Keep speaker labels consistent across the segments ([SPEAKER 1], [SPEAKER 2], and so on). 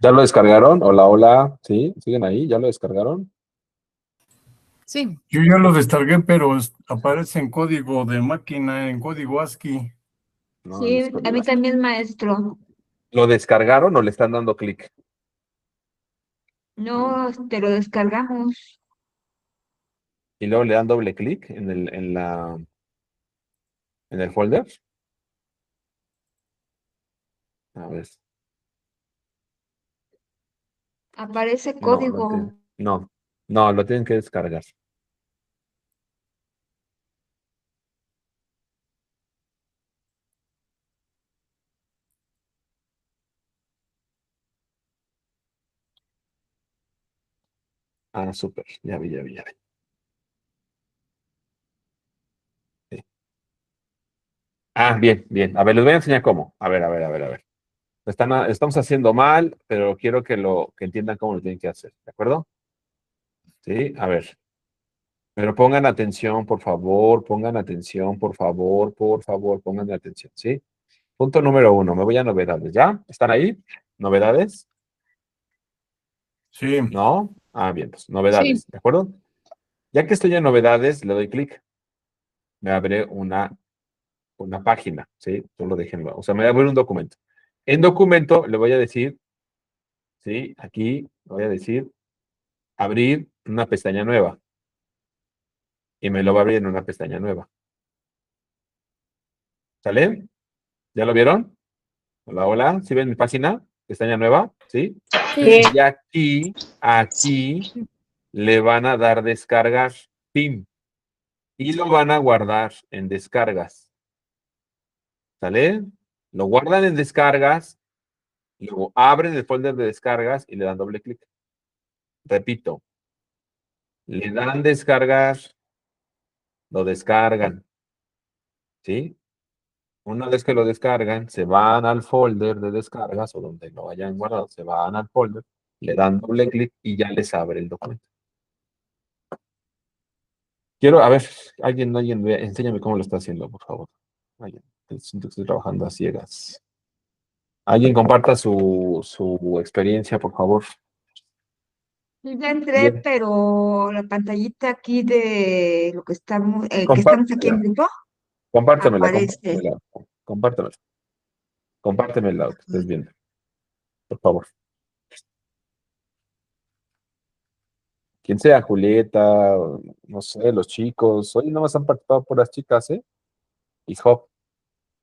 [SPEAKER 1] ¿Ya lo descargaron? Hola, hola. ¿Sí? ¿Siguen ahí? ¿Ya lo descargaron?
[SPEAKER 2] Sí,
[SPEAKER 3] Yo ya lo descargué, pero aparece en código de máquina, en código ASCII.
[SPEAKER 1] No, no
[SPEAKER 4] Sí,
[SPEAKER 1] es
[SPEAKER 4] a
[SPEAKER 1] código
[SPEAKER 4] mí
[SPEAKER 1] ASCII.
[SPEAKER 4] también, maestro.
[SPEAKER 1] ¿Lo descargaron o le están dando clic?
[SPEAKER 4] No, te lo descargamos.
[SPEAKER 1] Y luego le dan doble clic en el folder. A ver.
[SPEAKER 4] Aparece
[SPEAKER 1] No,
[SPEAKER 4] código.
[SPEAKER 1] no, lo tienen que descargar. Ah, súper. Ya vi, ya vi, ya vi. Sí. Ah, bien, bien. A ver, les voy a enseñar cómo. A ver, a ver, a ver, a ver. Estamos haciendo mal, pero quiero que entiendan cómo lo tienen que hacer. ¿De acuerdo? Sí, a ver. Pero pongan atención, por favor, pongan atención, por favor, pongan atención, ¿sí? Punto número uno, me voy a novedades, ¿ya? ¿Están ahí? ¿Novedades?
[SPEAKER 3] Sí,
[SPEAKER 1] ¿No? Ah, bien, pues
[SPEAKER 2] sí.
[SPEAKER 1] novedades, ¿de acuerdo? Ya que estoy en novedades, le doy clic. Me abre una página, ¿sí? Solo déjenlo. O sea, me va a abrir un documento. En documento le voy a decir, ¿sí? Aquí le voy a decir abrir una pestaña nueva. Y me lo va a abrir en una pestaña nueva. ¿Sale? ¿Ya lo vieron? Hola, hola. ¿Sí ven mi página? Pestaña nueva, ¿sí?
[SPEAKER 2] Sí.
[SPEAKER 1] Y aquí le van a dar descargar PIN y lo van a guardar en descargas. ¿Sale? Lo guardan en descargas, luego abren el folder de descargas y le dan doble clic. Repito, le dan descargar, lo descargan, ¿sí? Una vez que lo descargan, se van al folder de descargas o donde lo hayan guardado, se van al folder, le dan doble clic y ya les abre el documento. Quiero, a ver, enséñame cómo lo está haciendo, por favor. Alguien, siento que estoy trabajando a ciegas. Alguien comparta su experiencia, por favor.
[SPEAKER 4] Yo ya entré,
[SPEAKER 1] Bien,
[SPEAKER 4] pero la pantallita aquí de lo que estamos aquí en
[SPEAKER 1] compártemela,
[SPEAKER 4] grupo,
[SPEAKER 1] compártemela,
[SPEAKER 4] aparece.
[SPEAKER 1] compártemela, compártemela, compártemela, lo que estés viendo, por favor. Quien sea, Julieta, no sé, los chicos. Hoy nada más han participado por las chicas, ¿eh? Y Hop.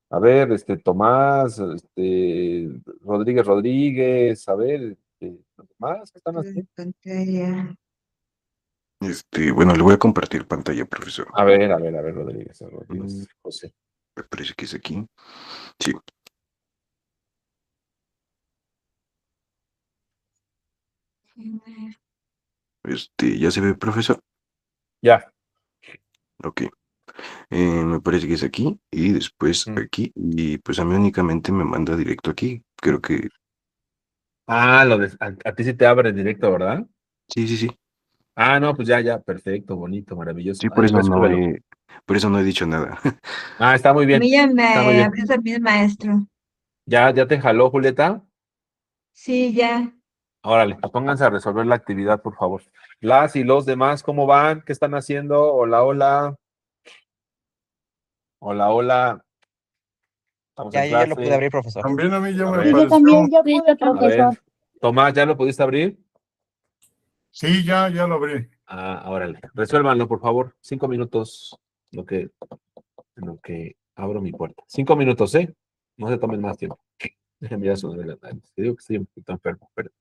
[SPEAKER 1] A ver, Tomás, Rodríguez Rodríguez, a ver, los demás, ¿qué están
[SPEAKER 4] La
[SPEAKER 1] haciendo?
[SPEAKER 4] pantalla.
[SPEAKER 5] Bueno, le voy a compartir pantalla, profesor.
[SPEAKER 1] A ver, Rodríguez,
[SPEAKER 5] Mm,
[SPEAKER 1] José.
[SPEAKER 5] Me parece que es aquí. Sí, ¿ya se ve, profesor?
[SPEAKER 1] Ya.
[SPEAKER 5] Ok. Me parece que es aquí y después
[SPEAKER 1] Mm.
[SPEAKER 5] aquí y pues a mí únicamente me manda directo aquí. Creo que
[SPEAKER 1] Ah, a ti sí te abre en directo, ¿verdad?
[SPEAKER 5] sí, sí, sí.
[SPEAKER 1] Ah, no, pues ya, ya, perfecto, bonito, maravilloso.
[SPEAKER 5] Sí,
[SPEAKER 1] Ahí resuélvelo.
[SPEAKER 5] por eso no he dicho nada.
[SPEAKER 1] Ah, está muy
[SPEAKER 4] A mí
[SPEAKER 1] bien,
[SPEAKER 4] ya
[SPEAKER 1] está muy
[SPEAKER 4] me
[SPEAKER 1] bien.
[SPEAKER 4] abrió también, maestro.
[SPEAKER 1] ¿Ya te jaló, Julieta?
[SPEAKER 4] Sí, ya.
[SPEAKER 1] Órale, pónganse a resolver la actividad, por favor. Las y los demás, ¿cómo van? ¿Qué están haciendo? Hola, hola. Hola, hola. Estamos en
[SPEAKER 6] Ya lo pude
[SPEAKER 1] clase.
[SPEAKER 6] abrir, profesor.
[SPEAKER 3] también a mí ya
[SPEAKER 1] A
[SPEAKER 3] me
[SPEAKER 1] ver,
[SPEAKER 7] Sí, yo
[SPEAKER 3] apareció.
[SPEAKER 7] también ya pude,
[SPEAKER 1] a ver.
[SPEAKER 7] profesor.
[SPEAKER 1] Tomás, ¿ya lo pudiste abrir?
[SPEAKER 3] Sí, ya lo abrí.
[SPEAKER 1] Ah, órale. Resuélvanlo, por favor. 5 minutos. Lo que, en lo que abro mi puerta. 5 minutos, ¿eh? No se tomen más tiempo. Déjenme ya sonar el análisis. Te digo que estoy un poquito enfermo, pero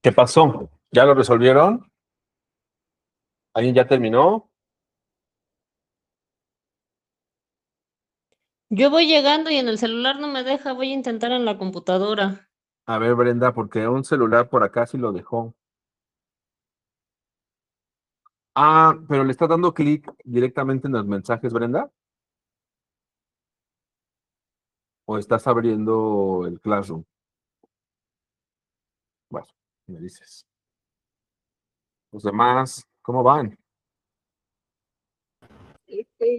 [SPEAKER 1] ¿Qué pasó? ¿Ya lo resolvieron? ¿Alguien ya terminó?
[SPEAKER 6] Yo voy llegando y en el celular no me deja, voy a intentar en la computadora.
[SPEAKER 1] A ver, Brenda, porque un celular por acá sí lo dejó. Ah, pero le está dando clic directamente en los mensajes, Brenda. ¿O estás abriendo el Classroom? Bueno, me dices. Los demás, ¿cómo van?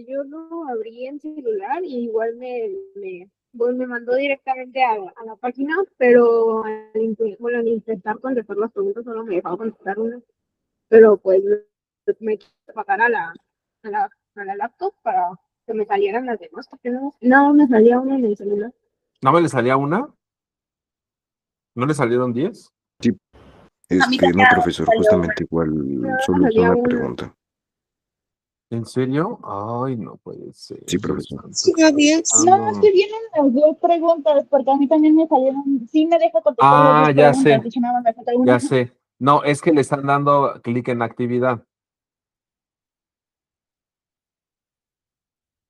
[SPEAKER 7] Yo lo abrí en celular y igual pues me mandó directamente a la página, pero al intentar contestar las preguntas solo me dejaba contestar una, pero pues me quise pasar a la laptop para que me salieran las demás, porque no me salía una en el celular.
[SPEAKER 1] ¿No me le salía una? ¿No le salieron 10?
[SPEAKER 5] No, profesor, justamente igual
[SPEAKER 7] No me
[SPEAKER 5] solo es
[SPEAKER 7] salía
[SPEAKER 5] una
[SPEAKER 7] una.
[SPEAKER 5] pregunta.
[SPEAKER 1] ¿En serio? Ay, no puede ser.
[SPEAKER 5] Sí,
[SPEAKER 1] Dios
[SPEAKER 5] profesor.
[SPEAKER 1] santo.
[SPEAKER 8] Sí, Dios. No, es que vienen las dos preguntas, porque a mí también me salieron, sí me deja contestar las
[SPEAKER 1] Ah,
[SPEAKER 8] dos
[SPEAKER 1] ya
[SPEAKER 8] preguntas,
[SPEAKER 1] sé,
[SPEAKER 8] de hecho nada más me falta una.
[SPEAKER 1] ya sé. No, es que le están dando clic en actividad,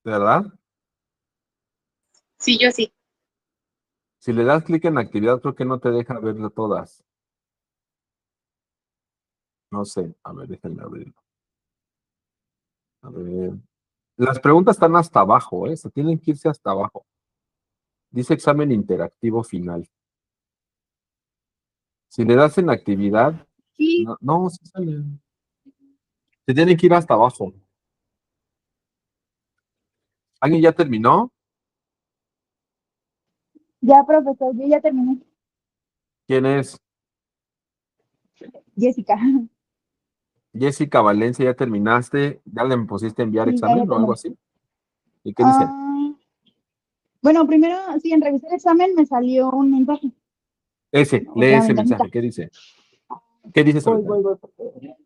[SPEAKER 1] ¿verdad?
[SPEAKER 7] Sí, yo sí.
[SPEAKER 1] Si le das clic en actividad, creo que no te deja ver todas. No sé, a ver, déjenme abrirlo. A ver. Las preguntas están hasta abajo, ¿eh? Se tienen que irse hasta abajo. Dice examen interactivo final. Si le das en actividad,
[SPEAKER 7] Sí,
[SPEAKER 1] no, sí sale. Se tienen que ir hasta abajo. ¿Alguien ya terminó?
[SPEAKER 8] Ya, profesor, yo ya terminé.
[SPEAKER 1] ¿Quién es?
[SPEAKER 8] Jessica.
[SPEAKER 1] Jessica Valencia, ¿ya terminaste? ¿Ya le pusiste a enviar
[SPEAKER 8] Sí, ya
[SPEAKER 1] examen o algo
[SPEAKER 8] terminé.
[SPEAKER 1] así? ¿Y qué dice?
[SPEAKER 8] Bueno, primero, sí, en revisar el examen me salió un mensaje,
[SPEAKER 1] Lee
[SPEAKER 8] otra
[SPEAKER 1] ese
[SPEAKER 8] ventanita.
[SPEAKER 1] mensaje, ¿qué dice? ¿Qué dice ese mensaje?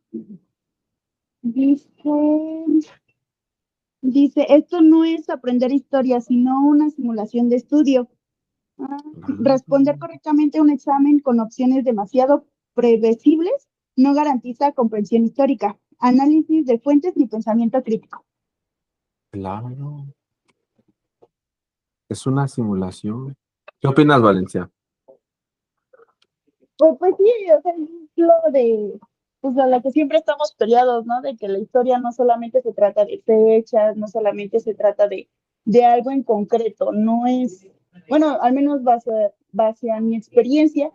[SPEAKER 8] Voy. Dice, esto no es aprender historia, sino una simulación de estudio. Responder correctamente a un examen con opciones demasiado predecibles no garantiza comprensión histórica, análisis de fuentes ni pensamiento crítico.
[SPEAKER 1] Claro. Es una simulación. ¿Qué opinas, Valencia?
[SPEAKER 8] Pues sí, o sea, es lo de, pues a lo que siempre estamos peleados, ¿no? De que la historia no solamente se trata de fechas, no solamente se trata de algo en concreto, no es, bueno, al menos base a mi experiencia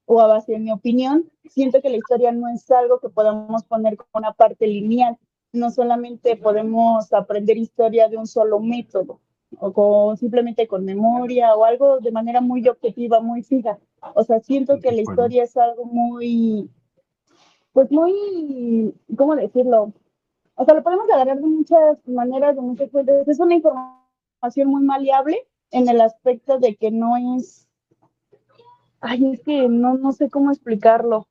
[SPEAKER 8] o a base de mi opinión, siento que la historia no es algo que podamos poner como una parte lineal, no solamente podemos aprender historia de un solo método, simplemente con memoria o algo de manera muy objetiva, muy fija. O sea, siento que la
[SPEAKER 1] Bueno,
[SPEAKER 8] historia es algo muy, pues muy, ¿cómo decirlo? O sea, lo podemos agarrar de muchas maneras, de muchas fuentes. Es una información muy maleable en el aspecto de que no es, ay, es que no sé cómo explicarlo.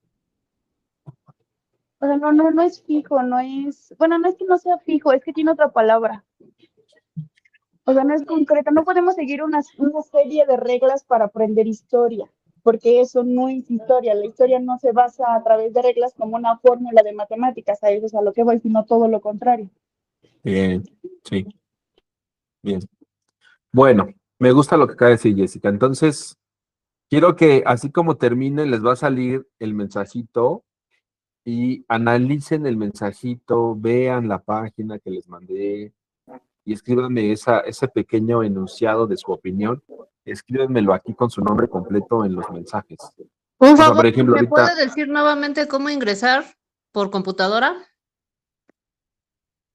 [SPEAKER 8] O sea, no es fijo, no es, bueno, no es que no sea fijo, es que tiene otra palabra. O sea, no es concreta, no podemos seguir una serie de reglas para aprender historia, porque eso no es historia. La historia no se basa a través de reglas como una fórmula de matemáticas, a eso es a lo que voy, sino todo lo contrario.
[SPEAKER 1] bien, sí, bien. Bueno, me gusta lo que acaba de decir Jessica. Entonces, quiero que así como termine, les va a salir el mensajito y analicen el mensajito, vean la página que les mandé y escríbanme ese pequeño enunciado de su opinión. Escríbanmelo aquí con su nombre completo en los mensajes.
[SPEAKER 6] Por
[SPEAKER 1] O sea,
[SPEAKER 6] favor,
[SPEAKER 1] por ejemplo,
[SPEAKER 6] ¿me puede
[SPEAKER 1] ahorita
[SPEAKER 6] decir nuevamente cómo ingresar por computadora?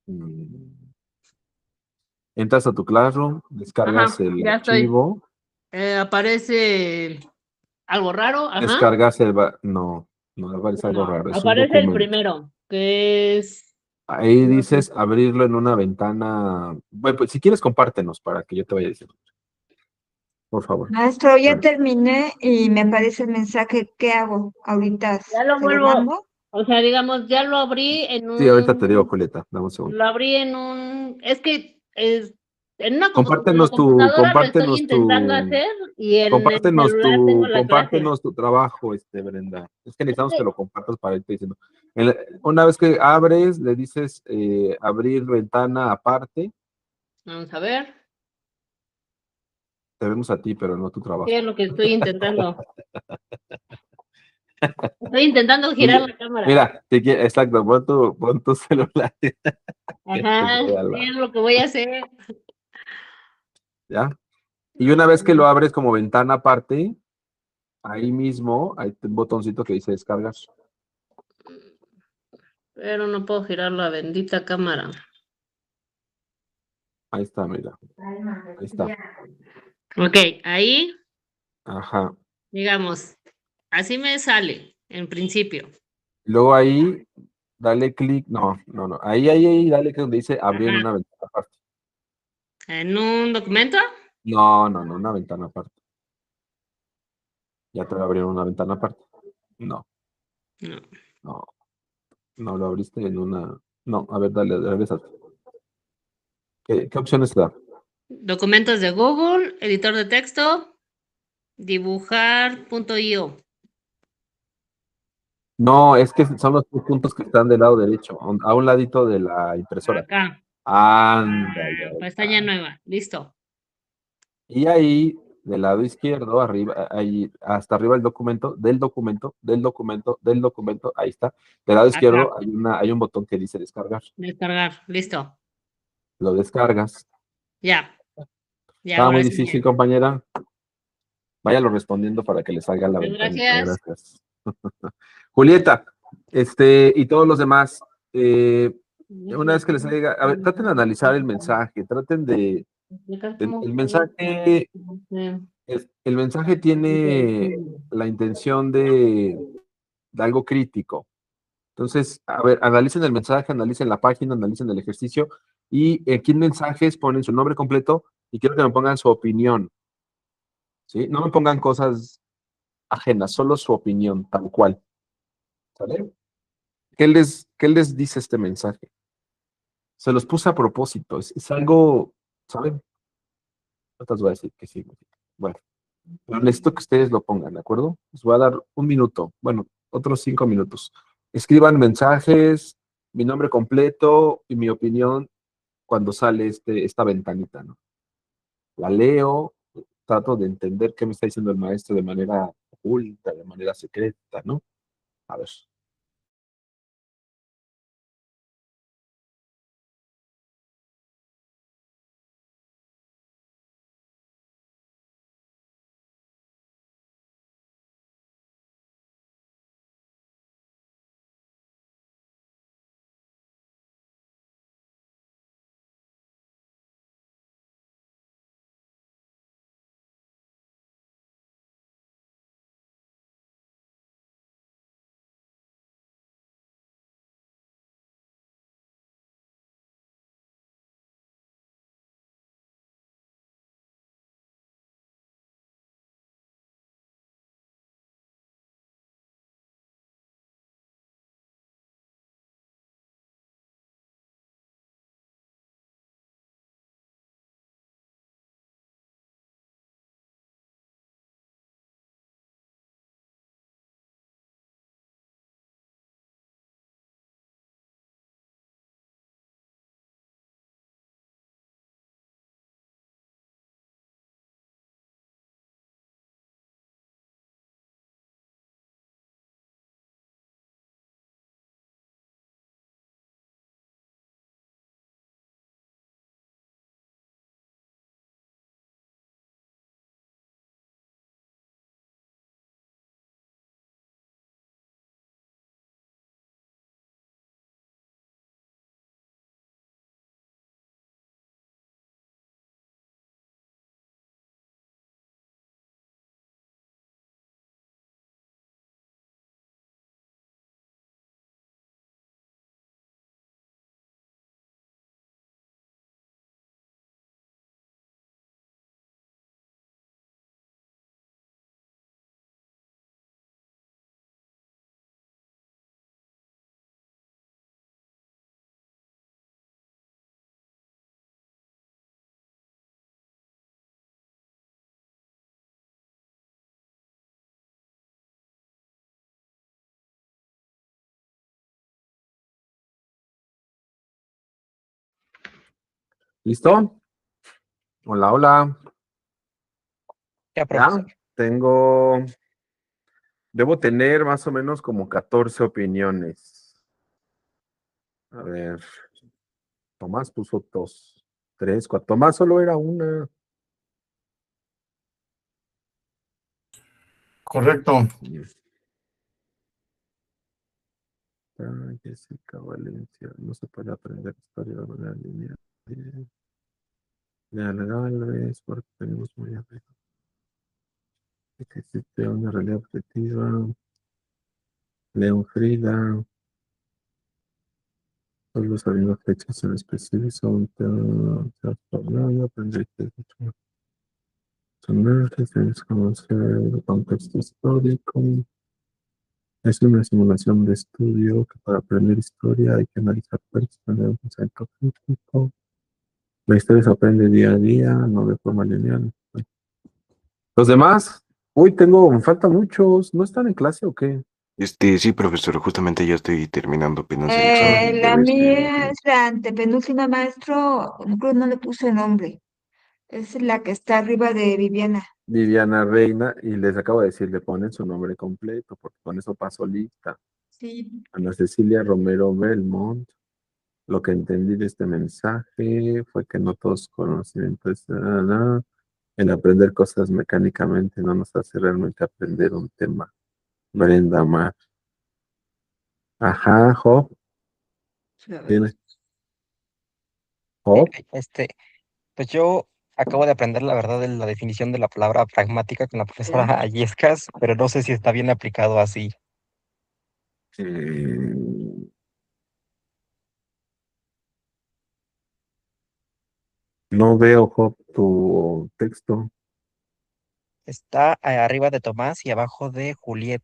[SPEAKER 1] mm, entras a tu Classroom, descargas
[SPEAKER 6] Ajá,
[SPEAKER 1] el
[SPEAKER 6] ya estoy.
[SPEAKER 1] archivo,
[SPEAKER 6] Aparece algo raro, ajá.
[SPEAKER 1] descargas no aparece algo
[SPEAKER 6] No,
[SPEAKER 1] raro, es un
[SPEAKER 6] aparece el
[SPEAKER 1] documento.
[SPEAKER 6] primero, que es...
[SPEAKER 1] Ahí
[SPEAKER 6] no sé.
[SPEAKER 1] dices abrirlo en una ventana. Bueno, pues si quieres, compártenos para que yo te vaya diciendo. Por favor.
[SPEAKER 4] Maestro, ya
[SPEAKER 1] Bueno,
[SPEAKER 4] terminé y me aparece el mensaje. ¿Qué hago ahorita?
[SPEAKER 6] Ya lo
[SPEAKER 4] ¿Se lo
[SPEAKER 6] vuelvo,
[SPEAKER 4] mando?
[SPEAKER 6] o sea, digamos, ya lo abrí en
[SPEAKER 1] sí, ahorita te digo,
[SPEAKER 6] un...
[SPEAKER 1] Julieta, dame un segundo.
[SPEAKER 6] Lo abrí en un... Es que En una
[SPEAKER 1] Compártenos tu,
[SPEAKER 6] computadora lo estoy
[SPEAKER 1] compártenos
[SPEAKER 6] intentando
[SPEAKER 1] tu,
[SPEAKER 6] hacer y en el celular tengo la clase.
[SPEAKER 1] compártenos tu trabajo, Brenda. Es que necesitamos que lo compartas para irte diciendo. Una vez que abres, le dices abrir ventana aparte.
[SPEAKER 6] Vamos a ver.
[SPEAKER 1] Te vemos a ti, pero no tu trabajo.
[SPEAKER 6] ¿Qué es lo que estoy intentando? Estoy intentando girar la cámara.
[SPEAKER 1] Mira, exacto, pon tu celular.
[SPEAKER 6] Ajá, sí, es lo que voy a hacer.
[SPEAKER 1] ¿Ya? Y una vez que lo abres como ventana aparte, ahí mismo hay un botoncito que dice descargar.
[SPEAKER 6] Pero no puedo girar la bendita cámara.
[SPEAKER 1] Ahí está, mira. Ahí está.
[SPEAKER 6] Ok, ahí,
[SPEAKER 1] Ajá.
[SPEAKER 6] digamos, así me sale en principio.
[SPEAKER 1] Luego ahí, dale clic. No. Ahí, dale clic donde dice abrir en
[SPEAKER 6] Ajá.
[SPEAKER 1] una ventana aparte.
[SPEAKER 6] ¿En un documento?
[SPEAKER 1] No, una ventana aparte. Ya te va a abrir una ventana aparte. No,
[SPEAKER 6] No.
[SPEAKER 1] no lo abriste en una. No, a ver, dale, regresate. ¿Qué opciones te da?
[SPEAKER 6] Documentos de Google, editor de texto, dibujar.io.
[SPEAKER 1] No, es que son los tres puntos que están del lado derecho, a un ladito de la impresora.
[SPEAKER 6] Acá.
[SPEAKER 1] Ándale.
[SPEAKER 6] Pestaña nueva. Listo.
[SPEAKER 1] Y ahí, del lado izquierdo, arriba, ahí, hasta arriba del documento, ahí está. Del lado izquierdo hay un botón que dice descargar.
[SPEAKER 6] Descargar. Listo.
[SPEAKER 1] Lo descargas.
[SPEAKER 6] Ya.
[SPEAKER 1] Estaba
[SPEAKER 6] Ahora
[SPEAKER 1] muy
[SPEAKER 6] sí.
[SPEAKER 1] difícil, compañera. Váyalo respondiendo para que le salga la ventanita.
[SPEAKER 6] Gracias.
[SPEAKER 1] Gracias. Julieta, y todos los demás, una vez que les salga, a ver, traten de analizar el mensaje, traten de, el mensaje, el mensaje tiene la intención de algo crítico. Entonces, a ver, analicen el mensaje, analicen la página, analicen el ejercicio y aquí en mensajes ponen su nombre completo y quiero que me pongan su opinión. ¿Sí? No me pongan cosas ajenas, solo su opinión, tal cual. ¿Sale? ¿Qué les dice este mensaje? Se los puse a propósito, es algo, ¿saben? No te voy a decir que sí. Bueno, pero necesito que ustedes lo pongan, ¿de acuerdo? Les voy a dar un minuto, bueno, otros 5 minutos. Escriban mensajes, mi nombre completo y mi opinión cuando sale esta ventanita, ¿no? La leo, trato de entender qué me está diciendo el maestro de manera oculta, de manera secreta, ¿no? A ver. ¿Listo? Hola, hola.
[SPEAKER 9] Ya,
[SPEAKER 1] Ya,
[SPEAKER 9] profesor.
[SPEAKER 1] debo tener más o menos como 14 opiniones. A ver, Tomás puso 2, 3, 4. Tomás solo era una.
[SPEAKER 3] Correcto.
[SPEAKER 1] Jessica Valencia, no se puede aprender historia de manera lineal. Leal Galvez, porque tenemos muy arriba. Que existe una realidad objetiva. León Frida. Solo sabiendo fechas en específico son aprendiste personajes, tienes que conocer el contexto histórico. Es una simulación de estudio que para aprender historia hay que analizar personas, un pensamiento crítico. La historia se aprende día a día, no de forma lineal. Los demás, me faltan muchos. ¿No están en clase o qué?
[SPEAKER 5] Sí, profesor, justamente ya estoy terminando apenas el examen.
[SPEAKER 4] La
[SPEAKER 5] Ya ves que-
[SPEAKER 4] mía es la antepenúltima, maestro. Creo que no le puse nombre. Es la que está arriba de Viviana.
[SPEAKER 1] Viviana Reina, y les acabo de decir, le ponen su nombre completo, porque con eso paso lista.
[SPEAKER 4] Sí.
[SPEAKER 1] Ana Cecilia Romero Belmont. Lo que entendí de este mensaje fue que no todos conocimientos, el aprender cosas mecánicamente no nos hace realmente aprender un tema. Brenda Mar. Ajá, Job.
[SPEAKER 4] A ver.
[SPEAKER 1] ¿Tiene? Job.
[SPEAKER 9] Pues yo acabo de aprender la verdad de la definición de la palabra pragmática con la profesora Ayescas, pero no sé si está bien aplicado así.
[SPEAKER 1] No veo, Job, tu texto.
[SPEAKER 9] Está arriba de Tomás y abajo de Juliet.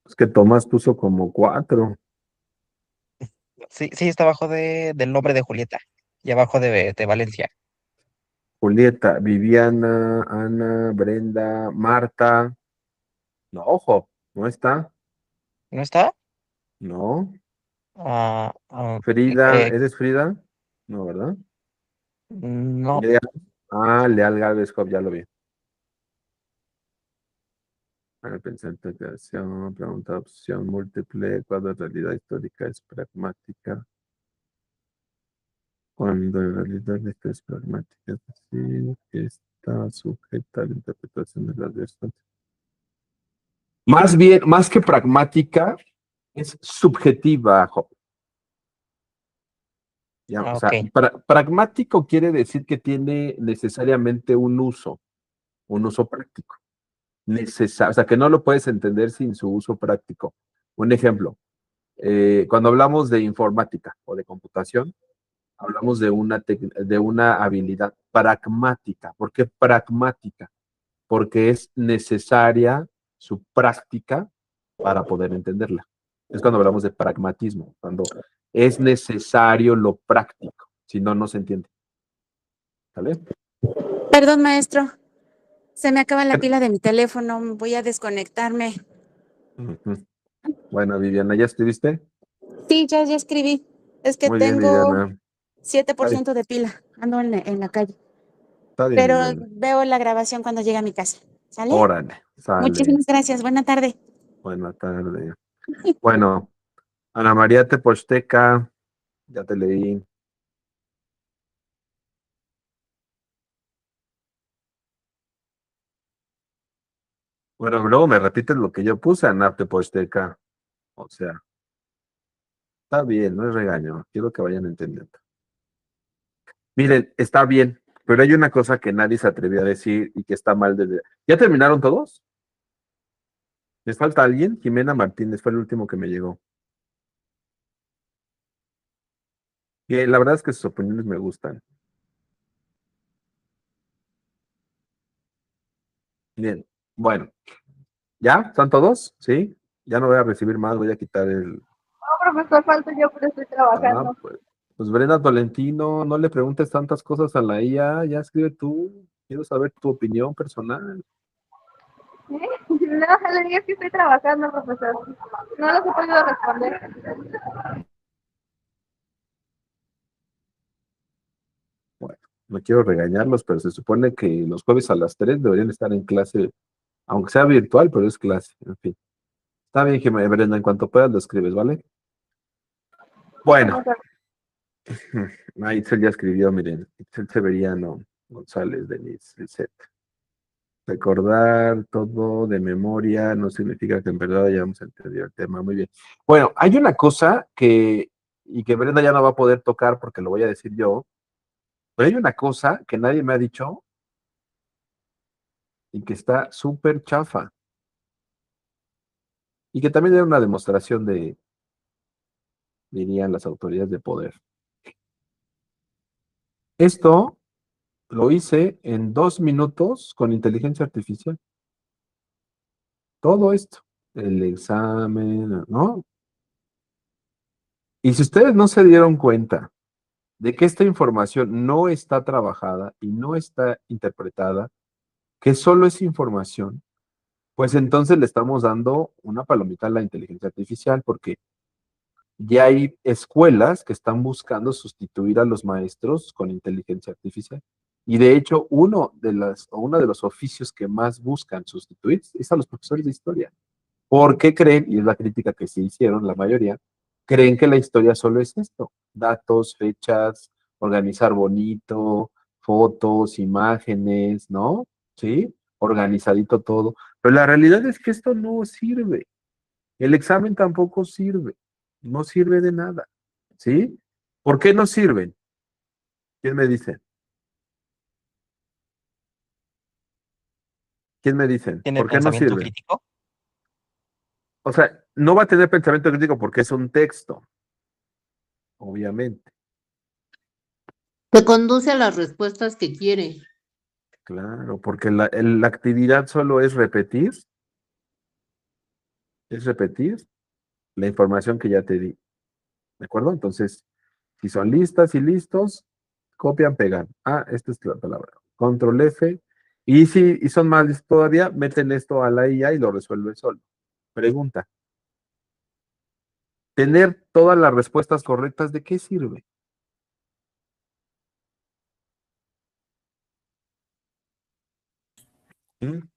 [SPEAKER 1] Es que Tomás puso como 4.
[SPEAKER 9] Sí, sí, está abajo del nombre de Julieta y abajo de Valencia.
[SPEAKER 1] Julieta, Viviana, Ana, Brenda, Marta. No, Job, no está.
[SPEAKER 9] ¿No está?
[SPEAKER 1] No.
[SPEAKER 9] Ah, ah,
[SPEAKER 1] Frida,
[SPEAKER 9] eh,
[SPEAKER 1] ¿eres Frida? No, ¿verdad?
[SPEAKER 9] no.
[SPEAKER 1] Leal. Leal Galvez, Job, ya lo vi. Pensamiento de creación, pregunta opción múltiple, cuando en realidad histórica es pragmática. Cuando en realidad esta es pragmática, es decir, que está sujeta a la interpretación de las versiones. Más bien, más que pragmática, es subjetiva, Job. Ya, o sea,
[SPEAKER 9] Ok.
[SPEAKER 1] pragmático quiere decir que tiene necesariamente un uso práctico. O sea, que no lo puedes entender sin su uso práctico. Un ejemplo, cuando hablamos de informática o de computación, hablamos de una habilidad pragmática. ¿Por qué pragmática? Porque es necesaria su práctica para poder entenderla. Es cuando hablamos de pragmatismo, cuando es necesario lo práctico, si no, no se entiende. ¿Sale?
[SPEAKER 2] Perdón, maestro. Se me acaba la pila de mi teléfono. Voy a desconectarme.
[SPEAKER 1] Ujú. Bueno, Viviana, ¿ya escribiste?
[SPEAKER 2] Sí, ya escribí. Es que
[SPEAKER 1] Muy bien,
[SPEAKER 2] tengo
[SPEAKER 1] Viviana.
[SPEAKER 2] 7% de pila. Ando en la calle.
[SPEAKER 1] Está bien,
[SPEAKER 2] Pero
[SPEAKER 1] Viviana.
[SPEAKER 2] veo la grabación cuando llegue a mi casa. ¿Sale?
[SPEAKER 1] Órale, sale.
[SPEAKER 2] Muchísimas gracias. Buena tarde.
[SPEAKER 1] Buena tarde. Bueno, Ana María Teposteca, ya te leí. Bueno, luego me repites lo que yo puse, Ana Teposteca. O sea, está bien, no es regaño. Quiero que vayan entendiendo. Miren, está bien, pero hay una cosa que nadie se atrevió a decir y que está mal desde... ¿Ya terminaron todos? ¿Les falta alguien? Jimena Martínez fue el último que me llegó. Y la verdad es que sus opiniones me gustan. Bien, bueno. ¿Ya? ¿Están todos? ¿Sí? Ya no voy a recibir más, voy a quitar el...
[SPEAKER 7] No, profesor, falta yo, pero estoy trabajando.
[SPEAKER 1] Pues Brenda Tolentino, no le preguntes tantas cosas a la IA, ya escribe tú. Quiero saber tu opinión personal.
[SPEAKER 7] ¿Eh? No, le dije que estoy trabajando, profesor. No los he podido responder.
[SPEAKER 1] No quiero regañarlos, pero se supone que los jueves a las 3 deberían estar en clase, aunque sea virtual, pero es clase, en fin. Está bien, Jimena, Brenda, en cuanto puedas lo escribes, ¿vale? Bueno, Itzel ya escribió, miren, Itzel Severiano González, Denis, Lisette. Recordar todo de memoria no significa que en verdad hayamos entendido el tema. Muy bien. Bueno, hay una cosa y que Brenda ya no va a poder tocar porque lo voy a decir yo, pero hay una cosa que nadie me ha dicho y que está súper chafa. Y que también era una demostración dirían las autoridades de poder. Esto lo hice en 2 minutos con inteligencia artificial. Todo esto. El examen, ¿no? Y si ustedes no se dieron cuenta de que esta información no está trabajada y no está interpretada, que solo es información, pues entonces le estamos dando una palomita a la inteligencia artificial, porque ya hay escuelas que están buscando sustituir a los maestros con inteligencia artificial. Y de hecho, uno de los oficios que más buscan sustituir es a los profesores de historia. ¿Por qué creen, y es la crítica que se hicieron la mayoría, creen que la historia solo es esto? Datos, fechas, organizar bonito, fotos, imágenes, ¿no? ¿Sí? Organizadito todo. Pero la realidad es que esto no sirve. El examen tampoco sirve. No sirve de nada. ¿Sí? ¿Por qué no sirven? ¿Quién me dice? ¿Quién me dicen?
[SPEAKER 9] ¿Tiene
[SPEAKER 1] ¿Por qué no
[SPEAKER 9] pensamiento
[SPEAKER 1] sirven?
[SPEAKER 9] crítico?
[SPEAKER 1] O sea, no va a tener pensamiento crítico porque es un texto, obviamente.
[SPEAKER 6] Te conduce a las respuestas que quiere.
[SPEAKER 1] Claro, porque la actividad solo es repetir la información que ya te di. ¿De acuerdo? Entonces, si son listas y listos, copian, pegan. Ah, esta es la palabra. Control F. Y son más listos todavía, meten esto a la IA y lo resuelven solo. Pregunta. ¿Tener todas las respuestas correctas de qué sirve? ¿Mm?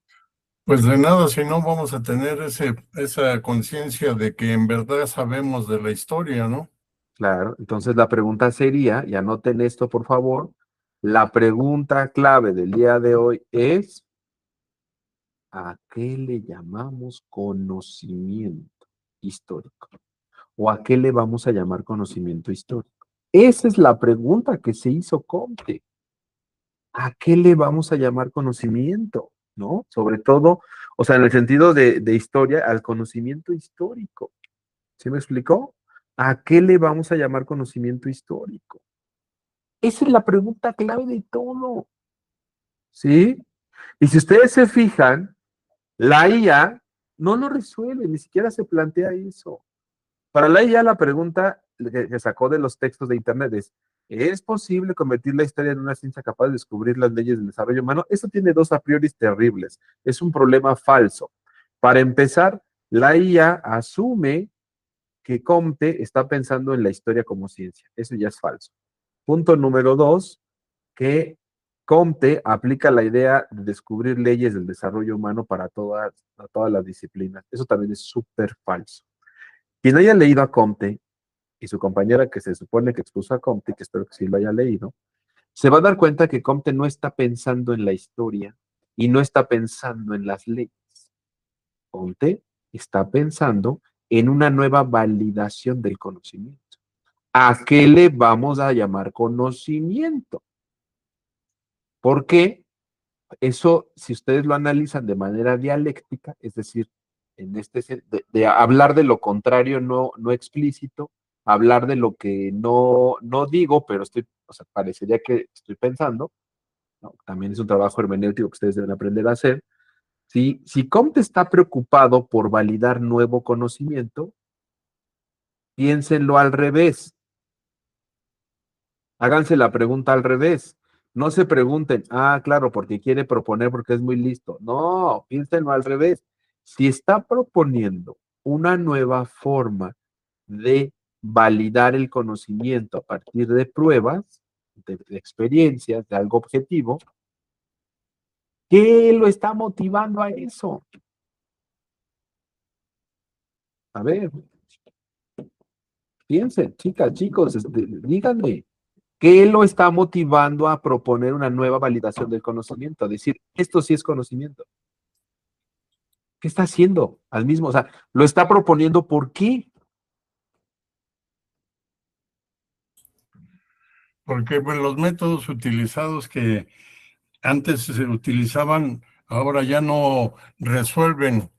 [SPEAKER 3] Pues de nada, si no vamos a tener esa conciencia de que en verdad sabemos de la historia, ¿no?
[SPEAKER 1] Claro, entonces la pregunta sería, y anoten esto por favor, la pregunta clave del día de hoy es, ¿a qué le llamamos conocimiento histórico? ¿O a qué le vamos a llamar conocimiento histórico? Esa es la pregunta que se hizo Comte. ¿A qué le vamos a llamar conocimiento? ¿No? Sobre todo, o sea, en el sentido de historia, al conocimiento histórico. ¿Sí me explicó? ¿A qué le vamos a llamar conocimiento histórico? Esa es la pregunta clave de todo. ¿Sí? Y si ustedes se fijan, la IA no lo resuelve, ni siquiera se plantea eso. Para la IA la pregunta que sacó de los textos de Internet ¿es posible convertir la historia en una ciencia capaz de descubrir las leyes del desarrollo humano? Eso tiene dos a priori terribles. Es un problema falso. Para empezar, la IA asume que Comte está pensando en la historia como ciencia. Eso ya es falso. Punto número 2, que Comte aplica la idea de descubrir leyes del desarrollo humano para todas las disciplinas. Eso también es súper falso. Quien haya leído a Comte y su compañera que se supone que expuso a Comte, que espero que sí lo haya leído, se va a dar cuenta que Comte no está pensando en la historia y no está pensando en las leyes. Comte está pensando en una nueva validación del conocimiento. ¿A qué le vamos a llamar conocimiento? Porque eso, si ustedes lo analizan de manera dialéctica, es decir, de hablar de lo contrario no explícito, hablar de lo que no digo, pero parecería que estoy pensando, ¿no? También es un trabajo hermenéutico que ustedes deben aprender a hacer. Si Comte está preocupado por validar nuevo conocimiento, piénsenlo al revés. Háganse la pregunta al revés. No se pregunten, claro, porque quiere proponer porque es muy listo. No, piénsenlo al revés. Si está proponiendo una nueva forma de validar el conocimiento a partir de pruebas, de experiencias, de algo objetivo, ¿qué lo está motivando a eso? A ver, piensen, chicas, chicos, díganme, ¿qué lo está motivando a proponer una nueva validación del conocimiento? A decir, esto sí es conocimiento. ¿Qué está haciendo al mismo? O sea, lo está proponiendo, ¿por qué?
[SPEAKER 3] Porque pues, los métodos utilizados que antes se utilizaban, ahora ya no resuelven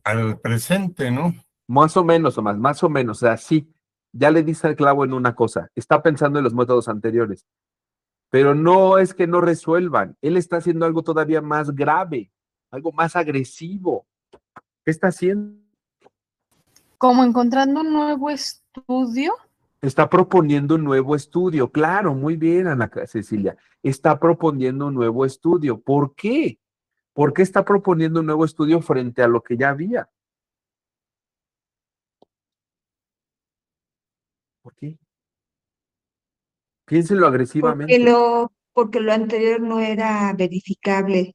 [SPEAKER 3] al presente, ¿no?
[SPEAKER 1] Más o menos, Tomás, más o menos. O sea, sí, ya le dice al clavo en una cosa. Está pensando en los métodos anteriores. Pero no es que no resuelvan. Él está haciendo algo todavía más grave, algo más agresivo. ¿Qué está haciendo?
[SPEAKER 10] Como encontrando un nuevo estudio.
[SPEAKER 1] Está proponiendo un nuevo estudio. Claro, muy bien, Ana Cecilia. Está proponiendo un nuevo estudio. ¿Por qué? ¿Por qué está proponiendo un nuevo estudio frente a lo que ya había? ¿Por qué? Piénsenlo agresivamente.
[SPEAKER 4] Porque lo anterior no era verificable,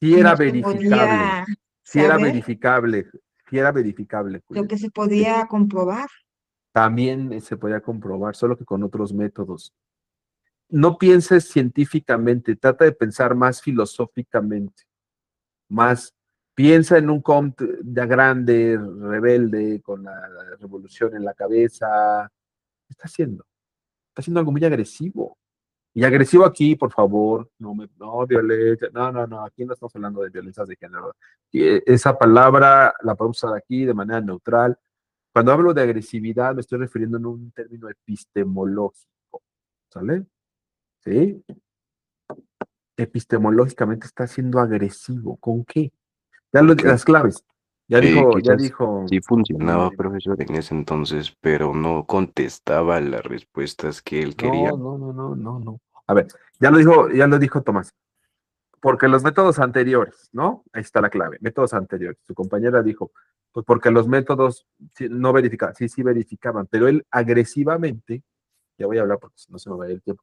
[SPEAKER 1] Sí era
[SPEAKER 4] no se
[SPEAKER 1] verificable.
[SPEAKER 4] podía
[SPEAKER 1] Sí era
[SPEAKER 4] saber
[SPEAKER 1] verificable. Sí era verificable,
[SPEAKER 4] lo
[SPEAKER 1] Julieta.
[SPEAKER 4] que se podía comprobar.
[SPEAKER 1] También se podía comprobar, solo que con otros métodos. No pienses científicamente, trata de pensar más filosóficamente, más piensa en un Comte ya grande, rebelde, con la revolución en la cabeza. ¿Qué está haciendo? Está haciendo algo muy agresivo. Y agresivo aquí, por favor, no, violencia, no, aquí no estamos hablando de violencias de género. Esa palabra la podemos usar aquí de manera neutral. Cuando hablo de agresividad, me estoy refiriendo en un término epistemológico, ¿sale? ¿Sí? Epistemológicamente está siendo agresivo. ¿Con qué?
[SPEAKER 5] Porque
[SPEAKER 1] Las claves. Ya
[SPEAKER 5] quizás
[SPEAKER 1] dijo.
[SPEAKER 5] sí funcionaba,
[SPEAKER 1] Dime.
[SPEAKER 5] profesor, en ese entonces, pero no contestaba las respuestas que él quería.
[SPEAKER 1] No. A ver, ya lo dijo Tomás. Porque los métodos anteriores, ¿no? Ahí está la clave, métodos anteriores. Su compañera dijo, pues porque los métodos no verificaban, sí verificaban, pero él agresivamente, ya voy a hablar porque si no se me va a ir el tiempo,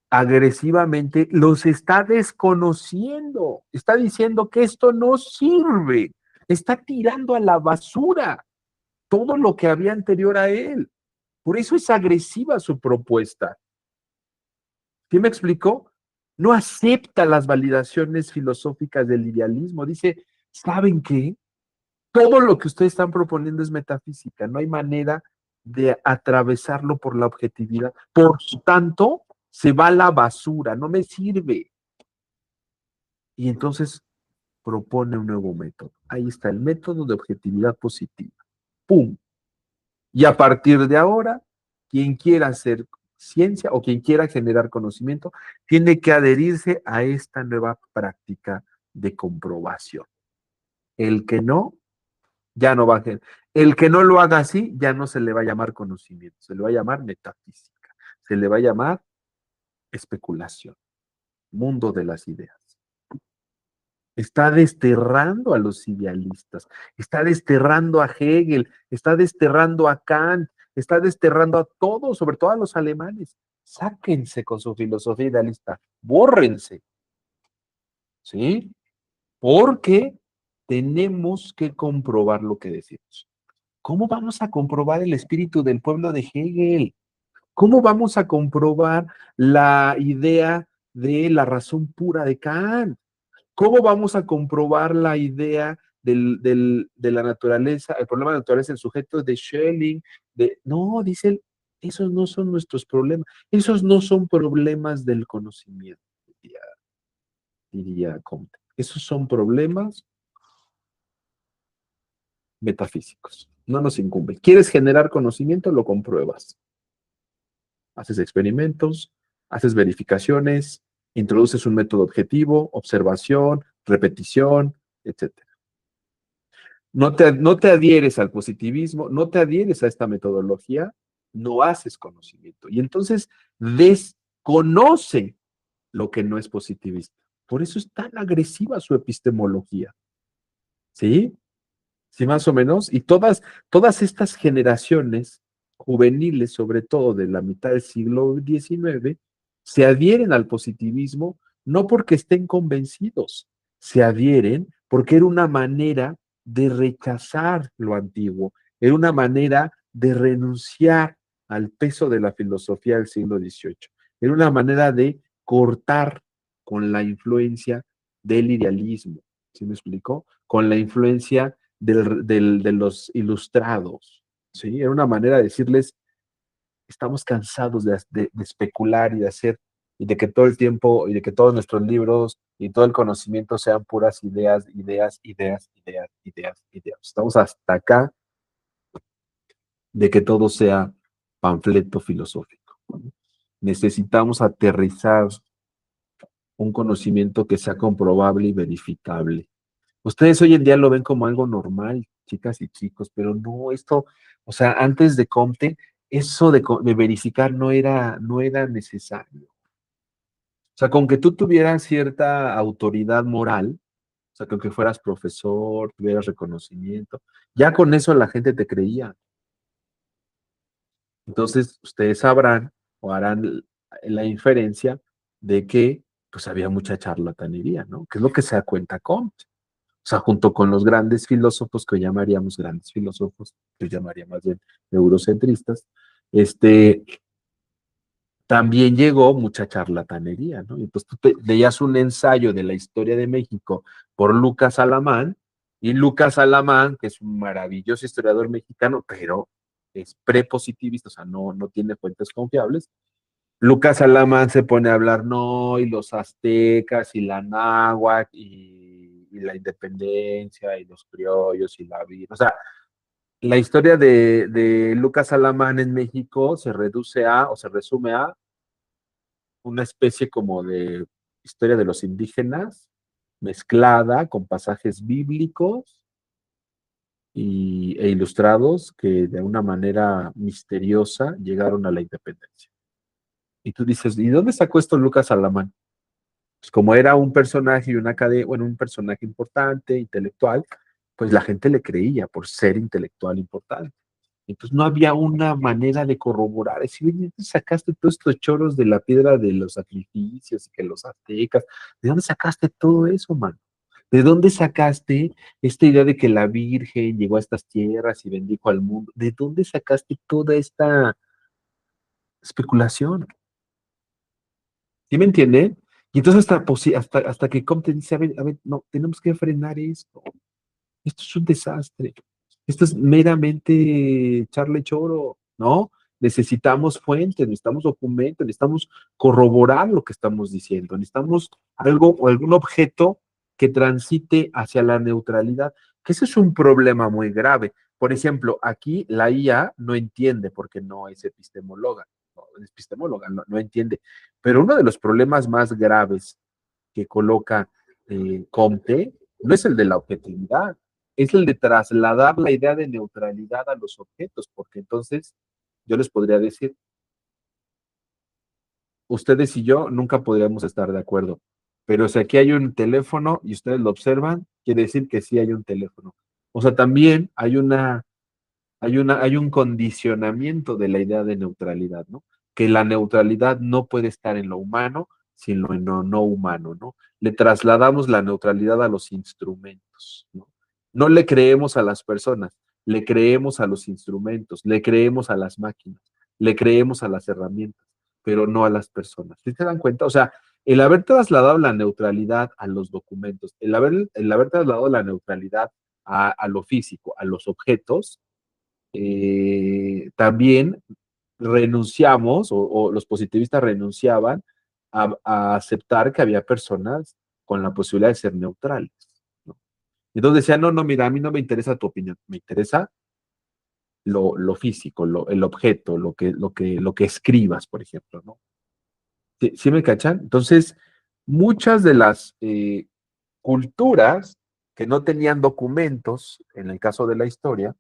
[SPEAKER 1] agresivamente los está desconociendo, está diciendo que esto no sirve, está tirando a la basura todo lo que había anterior a él. Por eso es agresiva su propuesta. ¿Sí me explicó? No acepta las validaciones filosóficas del idealismo. Dice, ¿saben qué? Todo lo que ustedes están proponiendo es metafísica. No hay manera de atravesarlo por la objetividad. Por tanto, se va a la basura. No me sirve. Y entonces propone un nuevo método. Ahí está el método de objetividad positiva. ¡Pum! Y a partir de ahora, quien quiera hacer ciencia o quien quiera generar conocimiento, tiene que adherirse a esta nueva práctica de comprobación. El que no, ya no va a generar. El que no lo haga así, ya no se le va a llamar conocimiento, se le va a llamar metafísica, se le va a llamar especulación, mundo de las ideas. Está desterrando a los idealistas, está desterrando a Hegel, está desterrando a Kant, está desterrando a todos, sobre todo a los alemanes. Sáquense con su filosofía idealista, bórrense, ¿sí? Porque tenemos que comprobar lo que decimos. ¿Cómo vamos a comprobar el espíritu del pueblo de Hegel? ¿Cómo vamos a comprobar la idea de la razón pura de Kant? ¿Cómo vamos a comprobar la idea de la naturaleza, el problema de la naturaleza en sujetos de Schelling? No, dice él, esos no son nuestros problemas, esos no son problemas del conocimiento, diría Comte. Esos son problemas metafísicos, no nos incumben. ¿Quieres generar conocimiento? Lo compruebas. Haces experimentos, haces verificaciones, introduces un método objetivo, observación, repetición, etc. No te adhieres al positivismo, no te adhieres a esta metodología, no haces conocimiento. Y entonces desconoce lo que no es positivista. Por eso es tan agresiva su epistemología. ¿Sí? ¿Sí más o menos? Y todas estas generaciones juveniles, sobre todo de la mitad del siglo XIX, se adhieren al positivismo no porque estén convencidos, se adhieren porque era una manera de rechazar lo antiguo, era una manera de renunciar al peso de la filosofía del siglo XVIII, era una manera de cortar con la influencia del idealismo, ¿sí me explicó? Con la influencia de los ilustrados, ¿sí? Era una manera de decirles, estamos cansados de especular y de hacer, y de que todo el tiempo, y de que todos nuestros libros y todo el conocimiento sean puras ideas, ideas, ideas, ideas, ideas, ideas. Estamos hasta acá de que todo sea panfleto filosófico. Necesitamos aterrizar un conocimiento que sea comprobable y verificable. Ustedes hoy en día lo ven como algo normal, chicas y chicos, pero no, esto, o sea, antes de Comte, eso de verificar no era necesario. O sea, con que tú tuvieras cierta autoridad moral, o sea, con que fueras profesor, tuvieras reconocimiento, ya con eso la gente te creía. Entonces, ustedes sabrán o harán la inferencia de que, pues, había mucha charlatanería, ¿no? Que es lo que se da cuenta Comte. O sea, junto con los grandes filósofos que hoy llamaríamos grandes filósofos, que yo llamaría más bien eurocentristas, también llegó mucha charlatanería, ¿no? Y pues tú leías un ensayo de la historia de México por Lucas Alamán, y Lucas Alamán, que es un maravilloso historiador mexicano, pero es prepositivista, o sea, no tiene fuentes confiables. Lucas Alamán se pone a hablar, no, y los aztecas, y la náhuatl, y la independencia, y los criollos, y la vida. O sea, la historia de Lucas Alamán en México se reduce a, o se resume a, una especie como de historia de los indígenas, mezclada con pasajes bíblicos e ilustrados que de una manera misteriosa llegaron a la independencia. Y tú dices, ¿y dónde sacó esto Lucas Alamán? Pues como era un personaje y un personaje importante, intelectual, pues la gente le creía por ser intelectual importante. Entonces no había una manera de corroborar, decir, oye, ¿de dónde sacaste todos estos choros de la piedra de los sacrificios y que los aztecas? ¿De dónde sacaste todo eso, mano? ¿De dónde sacaste esta idea de que la Virgen llegó a estas tierras y bendijo al mundo? ¿De dónde sacaste toda esta especulación? ¿Sí me entienden? Y entonces hasta que Comte dice, a ver, no, tenemos que frenar esto. Esto es un desastre. Esto es meramente charle choro, ¿no? Necesitamos fuentes, necesitamos documentos, necesitamos corroborar lo que estamos diciendo, necesitamos algo o algún objeto que transite hacia la neutralidad, que ese es un problema muy grave. Por ejemplo, aquí la IA no entiende porque no es epistemóloga, no entiende. Pero uno de los problemas más graves que coloca Comte no es el de la objetividad, es el de trasladar la idea de neutralidad a los objetos, porque entonces yo les podría decir, ustedes y yo nunca podríamos estar de acuerdo, pero si aquí hay un teléfono y ustedes lo observan, quiere decir que sí hay un teléfono. O sea, también hay un condicionamiento de la idea de neutralidad, ¿no? Que la neutralidad no puede estar en lo humano, sino en lo no humano, ¿no? Le trasladamos la neutralidad a los instrumentos, ¿no? No le creemos a las personas, le creemos a los instrumentos, le creemos a las máquinas, le creemos a las herramientas, pero no a las personas. ¿Sí se dan cuenta? O sea, el haber trasladado la neutralidad a los documentos, el haber trasladado la neutralidad a lo físico, a los objetos, también renunciamos, o los positivistas renunciaban a aceptar que había personas con la posibilidad de ser neutrales, ¿no? Entonces decían, no, mira, a mí no me interesa tu opinión, me interesa lo físico, el objeto, lo que escribas, por ejemplo, ¿no? ¿Sí me cachan? Entonces, muchas de las culturas que no tenían documentos, en el caso de la historia,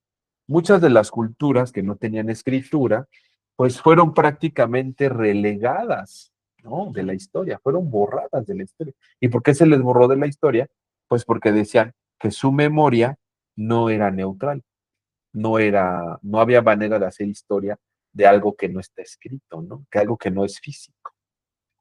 [SPEAKER 1] muchas de las culturas que no tenían escritura, pues fueron prácticamente relegadas, ¿no? De la historia, fueron borradas de la historia. ¿Y por qué se les borró de la historia? Pues porque decían que su memoria no era neutral, no había manera de hacer historia de algo que no está escrito, ¿no? Que algo que no es físico.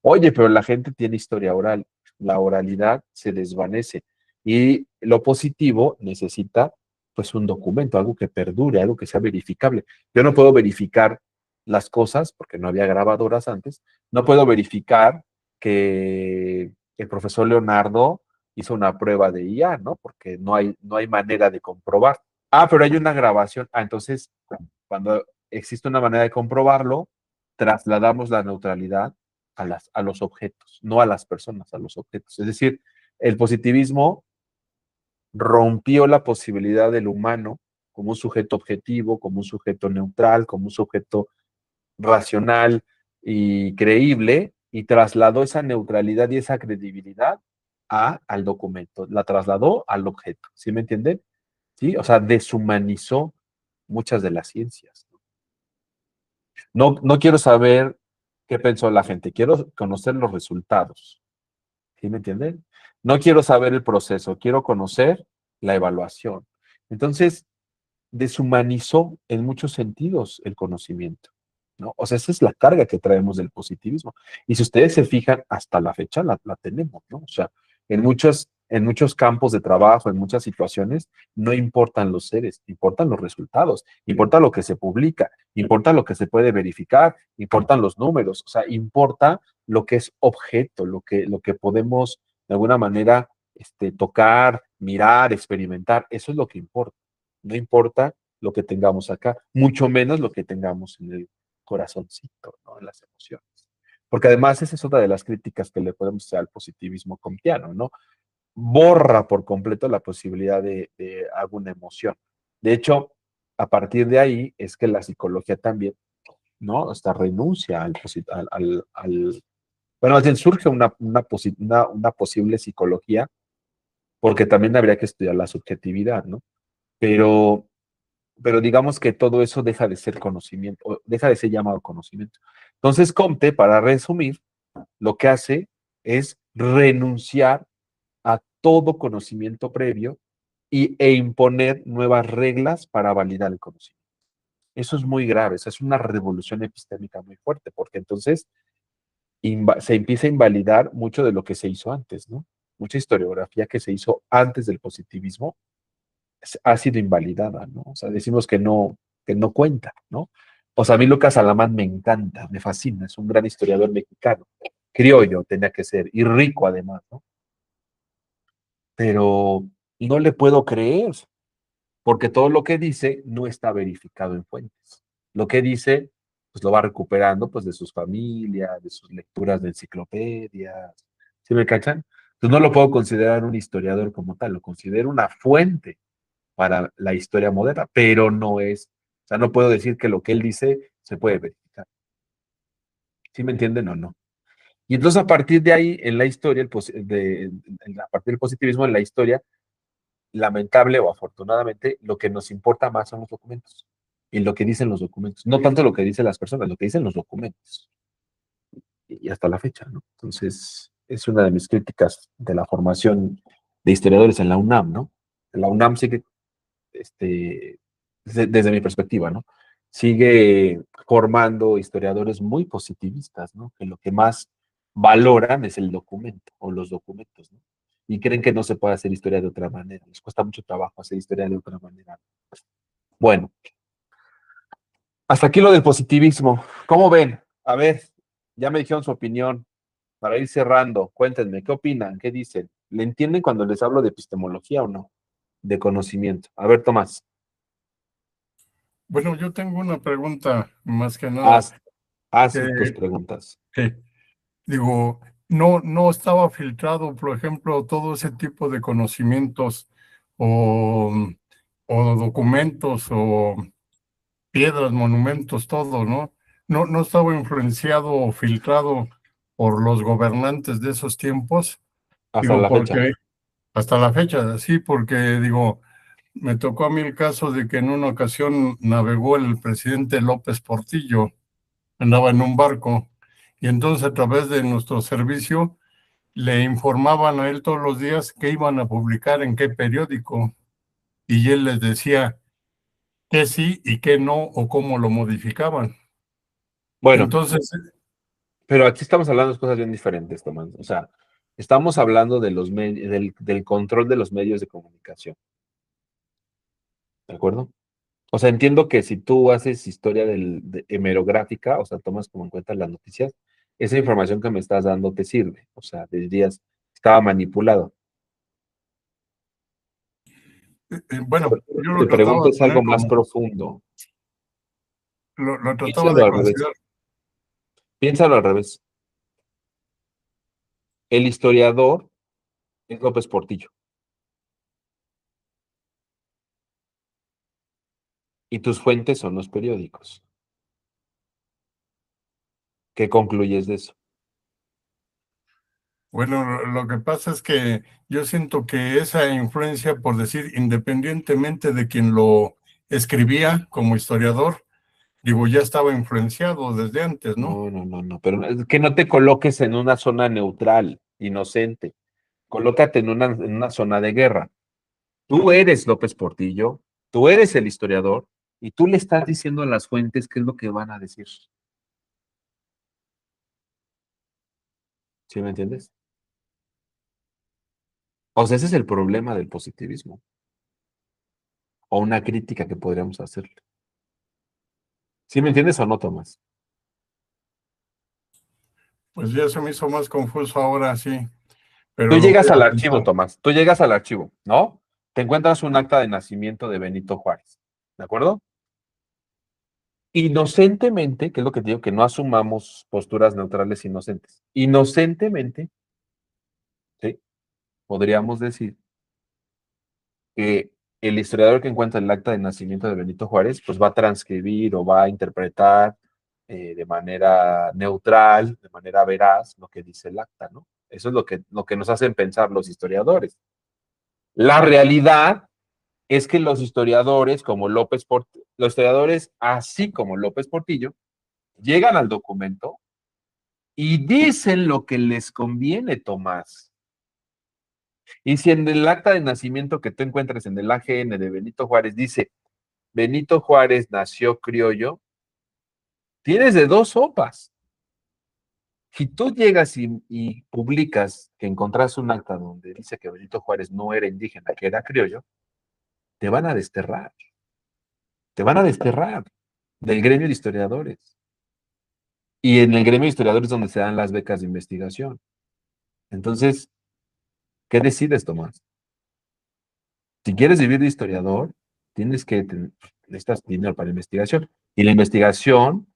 [SPEAKER 1] Oye, pero la gente tiene historia oral, la oralidad se desvanece y lo positivo necesita pues un documento, algo que perdure, algo que sea verificable. Yo no puedo verificar las cosas porque no había grabadoras antes, no puedo verificar que el profesor Leonardo hizo una prueba de IA, ¿no? Porque no hay manera de comprobar. Ah, pero hay una grabación. Ah, entonces, cuando existe una manera de comprobarlo, trasladamos la neutralidad a los objetos, no a las personas, a los objetos. Es decir, el positivismo rompió la posibilidad del humano como un sujeto objetivo, como un sujeto neutral, como un sujeto racional y creíble, y trasladó esa neutralidad y esa credibilidad al documento, la trasladó al objeto. ¿Sí me entienden? ¿Sí? O sea, deshumanizó muchas de las ciencias. No quiero saber qué pensó la gente, quiero conocer los resultados. ¿Sí me entienden? No quiero saber el proceso, quiero conocer la evaluación. Entonces, deshumanizó en muchos sentidos el conocimiento, ¿no? O sea, esa es la carga que traemos del positivismo. Y si ustedes se fijan, hasta la fecha la tenemos, ¿no? O sea, en muchos campos de trabajo, en muchas situaciones, no importan los seres, importan los resultados, importa lo que se publica, importa lo que se puede verificar, importan los números, o sea, importa lo que es objeto, lo que podemos de alguna manera tocar, mirar, experimentar, eso es lo que importa. No importa lo que tengamos acá, mucho menos lo que tengamos en el corazoncito, ¿no? En las emociones. Porque además esa es otra de las críticas que le podemos hacer al positivismo comtiano, ¿no? Borra por completo la posibilidad de alguna emoción. De hecho, a partir de ahí es que la psicología también, ¿no? Hasta renuncia bueno, más bien surge una posible psicología, porque también habría que estudiar la subjetividad, ¿no? Pero digamos que todo eso deja de ser conocimiento, o deja de ser llamado conocimiento. Entonces, Comte, para resumir, lo que hace es renunciar a todo conocimiento previo e imponer nuevas reglas para validar el conocimiento. Eso es muy grave, eso es una revolución epistémica muy fuerte, porque entonces se empieza a invalidar mucho de lo que se hizo antes, ¿no? Mucha historiografía que se hizo antes del positivismo ha sido invalidada, ¿no? O sea, decimos que no cuenta, ¿no? O sea, a mí Lucas Alamán me encanta, me fascina, es un gran historiador mexicano, criollo tenía que ser, y rico además, ¿no? Pero no le puedo creer, porque todo lo que dice no está verificado en fuentes. Lo que dice, pues lo va recuperando, pues, de sus familias, de sus lecturas de enciclopedias, ¿sí me cachan? Entonces no lo puedo considerar un historiador como tal, lo considero una fuente para la historia moderna, pero no es, o sea, no puedo decir que lo que él dice se puede verificar. ¿Sí me entienden o no? Y entonces a partir de ahí, en la historia, a partir del positivismo en la historia, lamentable o afortunadamente, lo que nos importa más son los documentos y lo que dicen los documentos, no tanto lo que dicen las personas, lo que dicen los documentos. Y hasta la fecha, ¿no? Entonces, es una de mis críticas de la formación de historiadores en la UNAM, ¿no? La UNAM sigue desde mi perspectiva, ¿no? Sigue formando historiadores muy positivistas, ¿no? Que lo que más valoran es el documento o los documentos, ¿no? Y creen que no se puede hacer historia de otra manera. Les cuesta mucho trabajo hacer historia de otra manera. Bueno, hasta aquí lo del positivismo. ¿Cómo ven? A ver, ya me dijeron su opinión. Para ir cerrando, cuéntenme, ¿qué opinan? ¿Qué dicen? ¿Le entienden cuando les hablo de epistemología o no? De conocimiento. A ver, Tomás.
[SPEAKER 3] Bueno, yo tengo una pregunta más que nada.
[SPEAKER 1] Haz tus preguntas.
[SPEAKER 3] Digo, no estaba filtrado, por ejemplo, todo ese tipo de conocimientos o, o documentos o piedras, monumentos, todo, ¿no? No estaba influenciado o filtrado por los gobernantes de esos tiempos.
[SPEAKER 1] Hasta
[SPEAKER 3] Digo,
[SPEAKER 1] la fecha.
[SPEAKER 3] porque hasta la fecha, sí, porque digo, me tocó a mí el caso de que en una ocasión navegó el presidente López Portillo, andaba en un barco, y entonces a través de nuestro servicio le informaban a él todos los días qué iban a publicar en qué periódico, y él les decía qué sí y qué no, o cómo lo modificaban.
[SPEAKER 1] Bueno,
[SPEAKER 3] Entonces,
[SPEAKER 1] pero aquí estamos hablando de cosas bien diferentes, Tomás. O sea, estamos hablando de del control de los medios de comunicación. ¿De acuerdo? O sea, entiendo que si tú haces historia hemerográfica, o sea, tomas como en cuenta las noticias, esa información que me estás dando te sirve. O sea, dirías, estaba manipulado.
[SPEAKER 3] bueno, yo lo
[SPEAKER 1] Te
[SPEAKER 3] trataba
[SPEAKER 1] pregunto,
[SPEAKER 3] de
[SPEAKER 1] es algo
[SPEAKER 3] poner
[SPEAKER 1] más
[SPEAKER 3] como,
[SPEAKER 1] profundo.
[SPEAKER 3] lo trataba
[SPEAKER 1] Piénsalo
[SPEAKER 3] de
[SPEAKER 1] al revés.
[SPEAKER 3] considerar.
[SPEAKER 1] Piénsalo al revés. El historiador es López Portillo. Y tus fuentes son los periódicos. ¿Qué concluyes de eso?
[SPEAKER 3] Bueno, lo que pasa es que yo siento que esa influencia, por decir, independientemente de quien lo escribía como historiador, digo, ya estaba influenciado desde antes, ¿no?
[SPEAKER 1] No, pero es que no te coloques en una zona neutral, inocente. Colócate en una zona de guerra. Tú eres López Portillo, tú eres el historiador, y tú le estás diciendo a las fuentes qué es lo que van a decir. ¿Sí me entiendes? O sea, ese es el problema del positivismo, o una crítica que podríamos hacerle. ¿Sí me entiendes o no, Tomás?
[SPEAKER 3] Pues ya se me hizo más confuso ahora, sí, pero
[SPEAKER 1] Tú
[SPEAKER 3] lo voy
[SPEAKER 1] llegas al
[SPEAKER 3] a
[SPEAKER 1] archivo,
[SPEAKER 3] pensar.
[SPEAKER 1] Tomás, tú llegas al archivo, ¿no? Te encuentras un acta de nacimiento de Benito Juárez, ¿de acuerdo? Inocentemente, que es lo que te digo, que no asumamos posturas neutrales inocentes. Inocentemente, ¿sí? Podríamos decir que el historiador que encuentra el acta de nacimiento de Benito Juárez, pues va a transcribir o va a interpretar de manera neutral, de manera veraz, lo que dice el acta, ¿no? Eso es lo que nos hacen pensar los historiadores. La realidad es que los historiadores, los historiadores, así como López Portillo, llegan al documento y dicen lo que les conviene, Tomás. Y si en el acta de nacimiento que tú encuentres en el AGN de Benito Juárez dice Benito Juárez nació criollo, tienes de dos sopas. Si tú llegas y publicas que encontraste un acta donde dice que Benito Juárez no era indígena, que era criollo, te van a desterrar. Te van a desterrar del gremio de historiadores. Y en el gremio de historiadores es donde se dan las becas de investigación. Entonces, ¿qué decides, Tomás? Si quieres vivir de historiador, necesitas dinero para la investigación. Y la investigación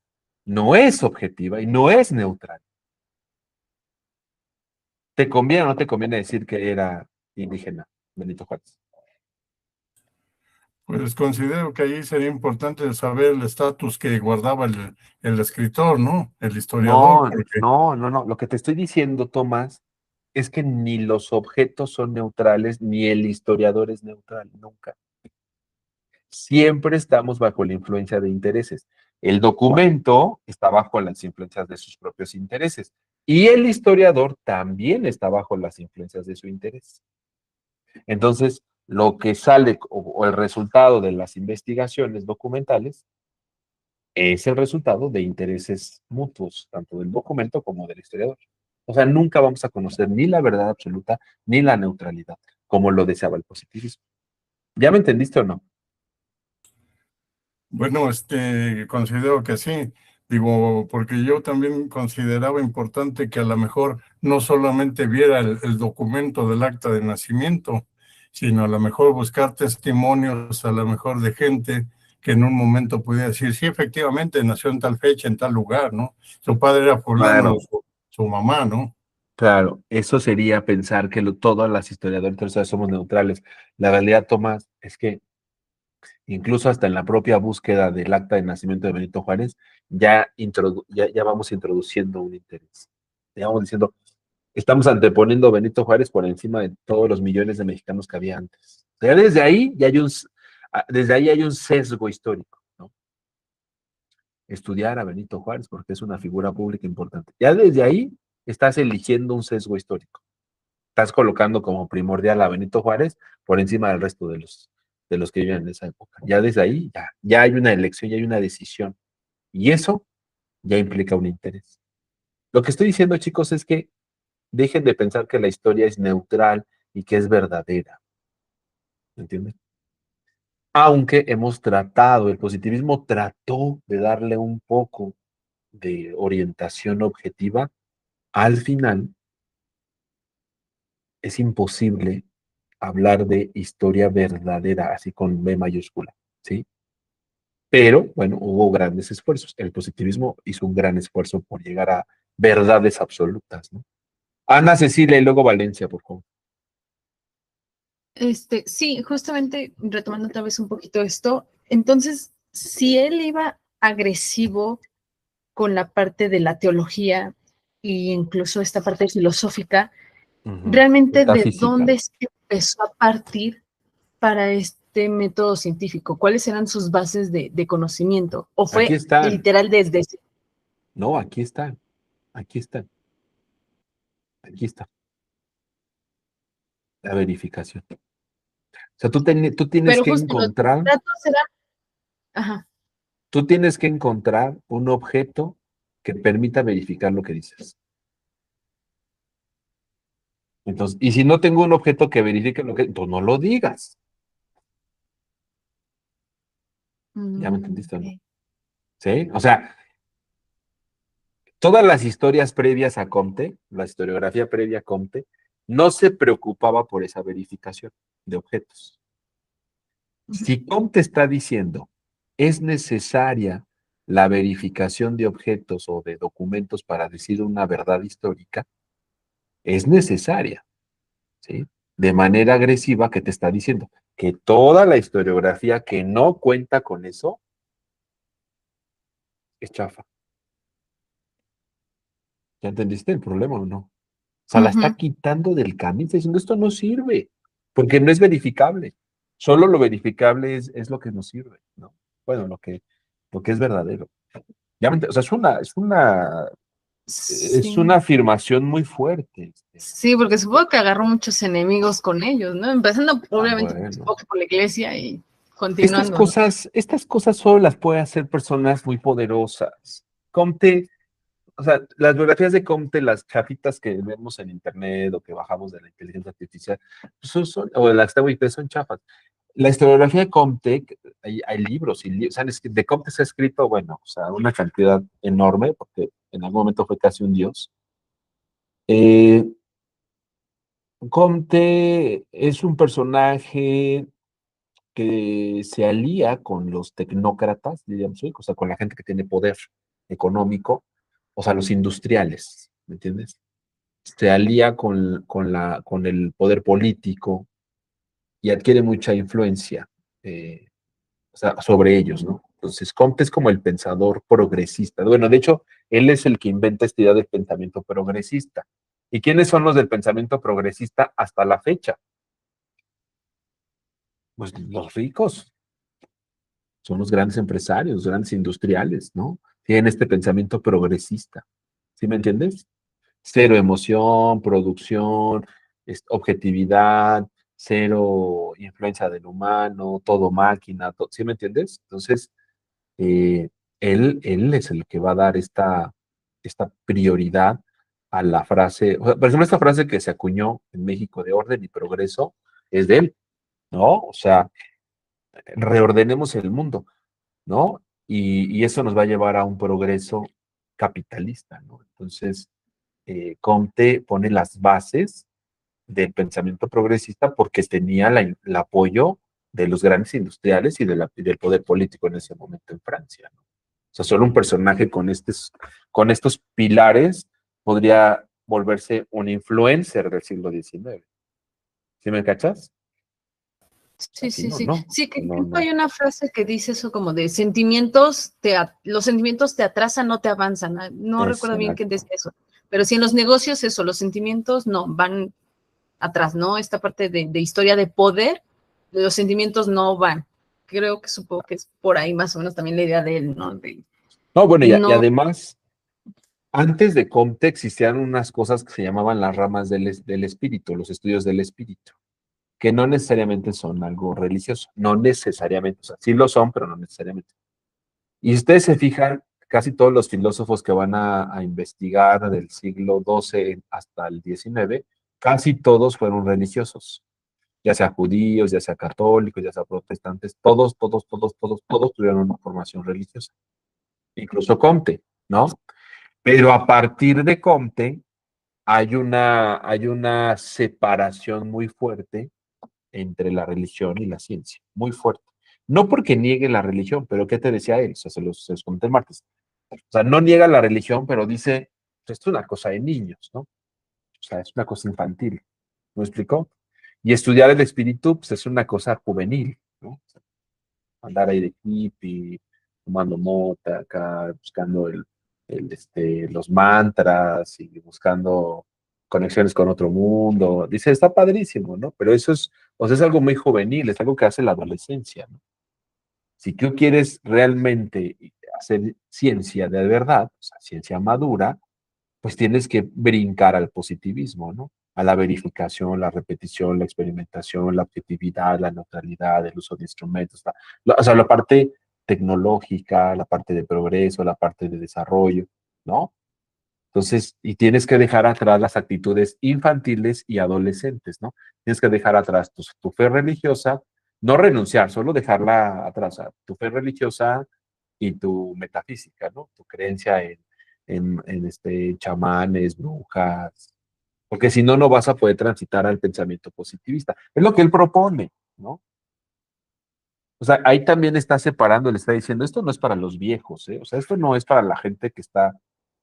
[SPEAKER 1] no es objetiva y no es neutral. ¿Te conviene o no te conviene decir que era indígena, Benito Juárez?
[SPEAKER 3] Pues considero que ahí sería importante saber el estatus que guardaba el escritor, ¿no? El historiador, porque
[SPEAKER 1] No. Lo que te estoy diciendo, Tomás, es que ni los objetos son neutrales, ni el historiador es neutral, nunca. Siempre estamos bajo la influencia de intereses. El documento está bajo las influencias de sus propios intereses y el historiador también está bajo las influencias de su interés. Entonces, lo que sale o el resultado de las investigaciones documentales es el resultado de intereses mutuos, tanto del documento como del historiador. O sea, nunca vamos a conocer ni la verdad absoluta ni la neutralidad, como lo deseaba el positivismo. ¿Ya me entendiste o no?
[SPEAKER 3] bueno, considero que sí. Digo, porque yo también consideraba importante que a lo mejor no solamente viera el documento del acta de nacimiento, sino a lo mejor buscar testimonios, a lo mejor de gente que en un momento pudiera decir, sí, efectivamente, nació en tal fecha, en tal lugar, ¿no? Su padre era fulano,
[SPEAKER 1] Claro.
[SPEAKER 3] su mamá, ¿no?
[SPEAKER 1] Claro, eso sería pensar que todas las historiadoras somos neutrales. La realidad, Tomás, es que incluso hasta en la propia búsqueda del acta de nacimiento de Benito Juárez, ya vamos introduciendo un interés. Ya vamos diciendo, estamos anteponiendo a Benito Juárez por encima de todos los millones de mexicanos que había antes. O sea, desde ahí hay un sesgo histórico, ¿no? Estudiar a Benito Juárez porque es una figura pública importante. Ya desde ahí estás eligiendo un sesgo histórico. Estás colocando como primordial a Benito Juárez por encima del resto de los que vivían en esa época. Ya desde ahí, ya hay una elección, ya hay una decisión. Y eso ya implica un interés. Lo que estoy diciendo, chicos, es que dejen de pensar que la historia es neutral y que es verdadera. ¿Entienden? Aunque hemos tratado, el positivismo trató de darle un poco de orientación objetiva, al final es imposible hablar de historia verdadera, así con B mayúscula, ¿sí? Pero, bueno, hubo grandes esfuerzos. El positivismo hizo un gran esfuerzo por llegar a verdades absolutas, ¿no? Ana Cecilia y luego Valencia, por favor.
[SPEAKER 10] Sí, justamente retomando otra vez un poquito esto, entonces, si él iba agresivo con la parte de la teología e incluso esta parte filosófica, realmente de
[SPEAKER 1] Metafísica.
[SPEAKER 10] dónde es que empezó a partir para este método científico, cuáles eran sus bases de conocimiento, o
[SPEAKER 1] Aquí
[SPEAKER 10] fue
[SPEAKER 1] están.
[SPEAKER 10] literal desde...
[SPEAKER 1] No, aquí están. Aquí están. Aquí está. La verificación. O sea, tú tienes
[SPEAKER 10] Pero
[SPEAKER 1] que
[SPEAKER 10] justo los
[SPEAKER 1] encontrar,
[SPEAKER 10] datos eran... Ajá.
[SPEAKER 1] tú tienes que encontrar un objeto que permita verificar lo que dices. Entonces, y si no tengo un objeto que verifique lo que, pues no lo digas. ¿Ya me entendiste o no?
[SPEAKER 10] Ok.
[SPEAKER 1] ¿Sí? O sea, todas las historias previas a Comte, la historiografía previa a Comte, no se preocupaba por esa verificación de objetos. Si Comte está diciendo, es necesaria la verificación de objetos o de documentos para decir una verdad histórica, es necesaria, ¿sí? De manera agresiva que te está diciendo que toda la historiografía que no cuenta con eso es chafa. ¿Ya entendiste el problema o no? O sea, la está quitando del camino, está diciendo, esto no sirve, porque no es verificable. Solo lo verificable es lo que nos sirve, ¿no? Bueno, lo que es verdadero. O sea, es
[SPEAKER 10] Sí.
[SPEAKER 1] una afirmación muy fuerte.
[SPEAKER 10] Sí, porque supongo que agarró muchos enemigos con ellos, ¿no? Empezando obviamente
[SPEAKER 1] Bueno.
[SPEAKER 10] por la iglesia y continuando, ¿no?
[SPEAKER 1] Estas cosas solo las puede hacer personas muy poderosas. Comte, o sea, las biografías de Comte, las chafitas que vemos en internet o que bajamos de la inteligencia artificial, pues o de las que está Wikipedia, son chafas. La historiografía de Comte, hay libros, o sea, de Comte se ha escrito, bueno, o sea, una cantidad enorme, porque en algún momento fue casi un dios. Comte es un personaje que se alía con los tecnócratas, diríamos hoy, o sea, con la gente que tiene poder económico, o sea, los industriales, ¿me entiendes? Se alía con el poder político y adquiere mucha influencia, o sea, sobre ellos, ¿no? Entonces, Comte es como el pensador progresista. Bueno, de hecho, él es el que inventa esta idea del pensamiento progresista. ¿Y quiénes son los del pensamiento progresista hasta la fecha? Pues los ricos, son los grandes empresarios, los grandes industriales, ¿no? Tienen este pensamiento progresista. ¿Sí me entiendes? Cero emoción, producción, objetividad, cero influencia del humano, todo máquina, ¿sí me entiendes? Entonces, eh, él es el que va a dar esta prioridad a la frase, o sea, por ejemplo, esta frase que se acuñó en México de orden y progreso es de él, ¿no? O sea, reordenemos el mundo, ¿no? Y eso nos va a llevar a un progreso capitalista, ¿no? Entonces, Comte pone las bases del pensamiento progresista porque tenía el apoyo de los grandes industriales y del poder político en ese momento en Francia, ¿no? O sea, solo un personaje con estos pilares podría volverse un influencer del siglo XIX. ¿Sí me cachas?
[SPEAKER 10] Sí,
[SPEAKER 1] Así
[SPEAKER 10] sí,
[SPEAKER 1] no,
[SPEAKER 10] sí.
[SPEAKER 1] no,
[SPEAKER 10] Sí, que
[SPEAKER 1] no,
[SPEAKER 10] incluso
[SPEAKER 1] no.
[SPEAKER 10] hay una frase que dice eso como de sentimientos, los sentimientos te atrasan, no te avanzan. No recuerdo bien quién decía eso. Pero sí en los negocios eso, los sentimientos no, van atrás, ¿no? Esta parte de historia de poder, los sentimientos no van. Creo que supongo que es por ahí más o menos también la idea de él, ¿no?
[SPEAKER 1] No, bueno, y
[SPEAKER 10] No,
[SPEAKER 1] además, antes de Comte existían unas cosas que se llamaban las ramas del espíritu, los estudios del espíritu, que no necesariamente son algo religioso, no necesariamente, o sea, sí lo son, pero no necesariamente. Y ustedes se fijan, casi todos los filósofos que van a investigar del siglo XII hasta el XIX, casi todos fueron religiosos, ya sea judíos, ya sea católicos, ya sea protestantes, todos tuvieron una formación religiosa, incluso Comte, ¿no? Pero a partir de Comte hay una separación muy fuerte entre la religión y la ciencia, muy fuerte. No porque niegue la religión, pero ¿qué te decía él? O sea, se los comenté el martes. O sea, no niega la religión, pero dice, pues, esto es una cosa de niños, ¿no? O sea, es una cosa infantil. ¿Me explicó? Y estudiar el espíritu, pues es una cosa juvenil, ¿no? O sea, andar ahí de hippie, tomando mota acá, buscando los mantras y buscando conexiones con otro mundo. Dice, está padrísimo, ¿no? Pero eso es, o sea, es algo muy juvenil, es algo que hace la adolescencia, ¿no? Si tú quieres realmente hacer ciencia de verdad, o sea, ciencia madura, pues tienes que brincar al positivismo, ¿no? A la verificación, la repetición, la experimentación, la objetividad, la neutralidad, el uso de instrumentos, o sea, la parte tecnológica, la parte de progreso, la parte de desarrollo, ¿no? Entonces, y tienes que dejar atrás las actitudes infantiles y adolescentes, ¿no? Tienes que dejar atrás tu fe religiosa, no renunciar, solo dejarla atrás, tu fe religiosa y tu metafísica, ¿no? Tu creencia en chamanes, brujas, porque si no, no vas a poder transitar al pensamiento positivista. Es lo que él propone, ¿no? O sea, ahí también está separando, le está diciendo, esto no es para los viejos, ¿eh? O sea, esto no es para la gente que está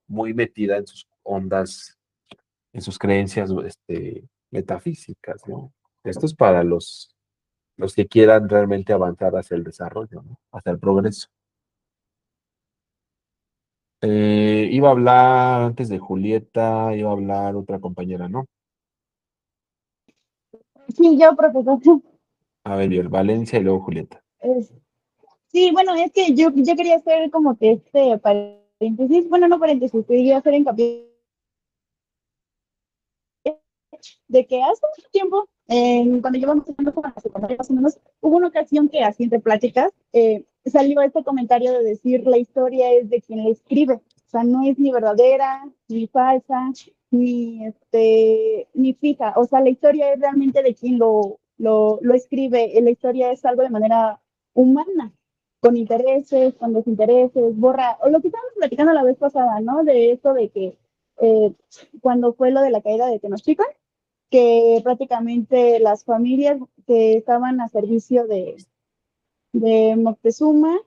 [SPEAKER 1] muy metida en sus ondas, en sus creencias metafísicas, ¿no? Esto es para los que quieran realmente avanzar hacia el desarrollo, ¿no? Hacia el progreso. Iba a hablar antes de Julieta, iba a hablar otra compañera, ¿no?
[SPEAKER 8] Sí, yo, profesor.
[SPEAKER 1] A ver, el Valencia y luego Julieta.
[SPEAKER 8] Es- sí, bueno, es que yo quería hacer como que este paréntesis, bueno, no paréntesis, quería hacer hincapié de que hace mucho tiempo, cuando llevamos estudiando con la secundaria más o menos, hubo una ocasión que así entre pláticas salió este comentario de decir la historia es de quien la escribe, o sea, no es ni verdadera, ni falsa, ni fija, o sea, la historia es realmente de quien lo escribe, la historia es algo de manera humana, con intereses, con desintereses, borra, o lo que estábamos platicando la vez pasada, ¿no? De esto de que cuando fue lo de la caída de Tenochtitlan, que prácticamente las familias que estaban a servicio de Moctezuma,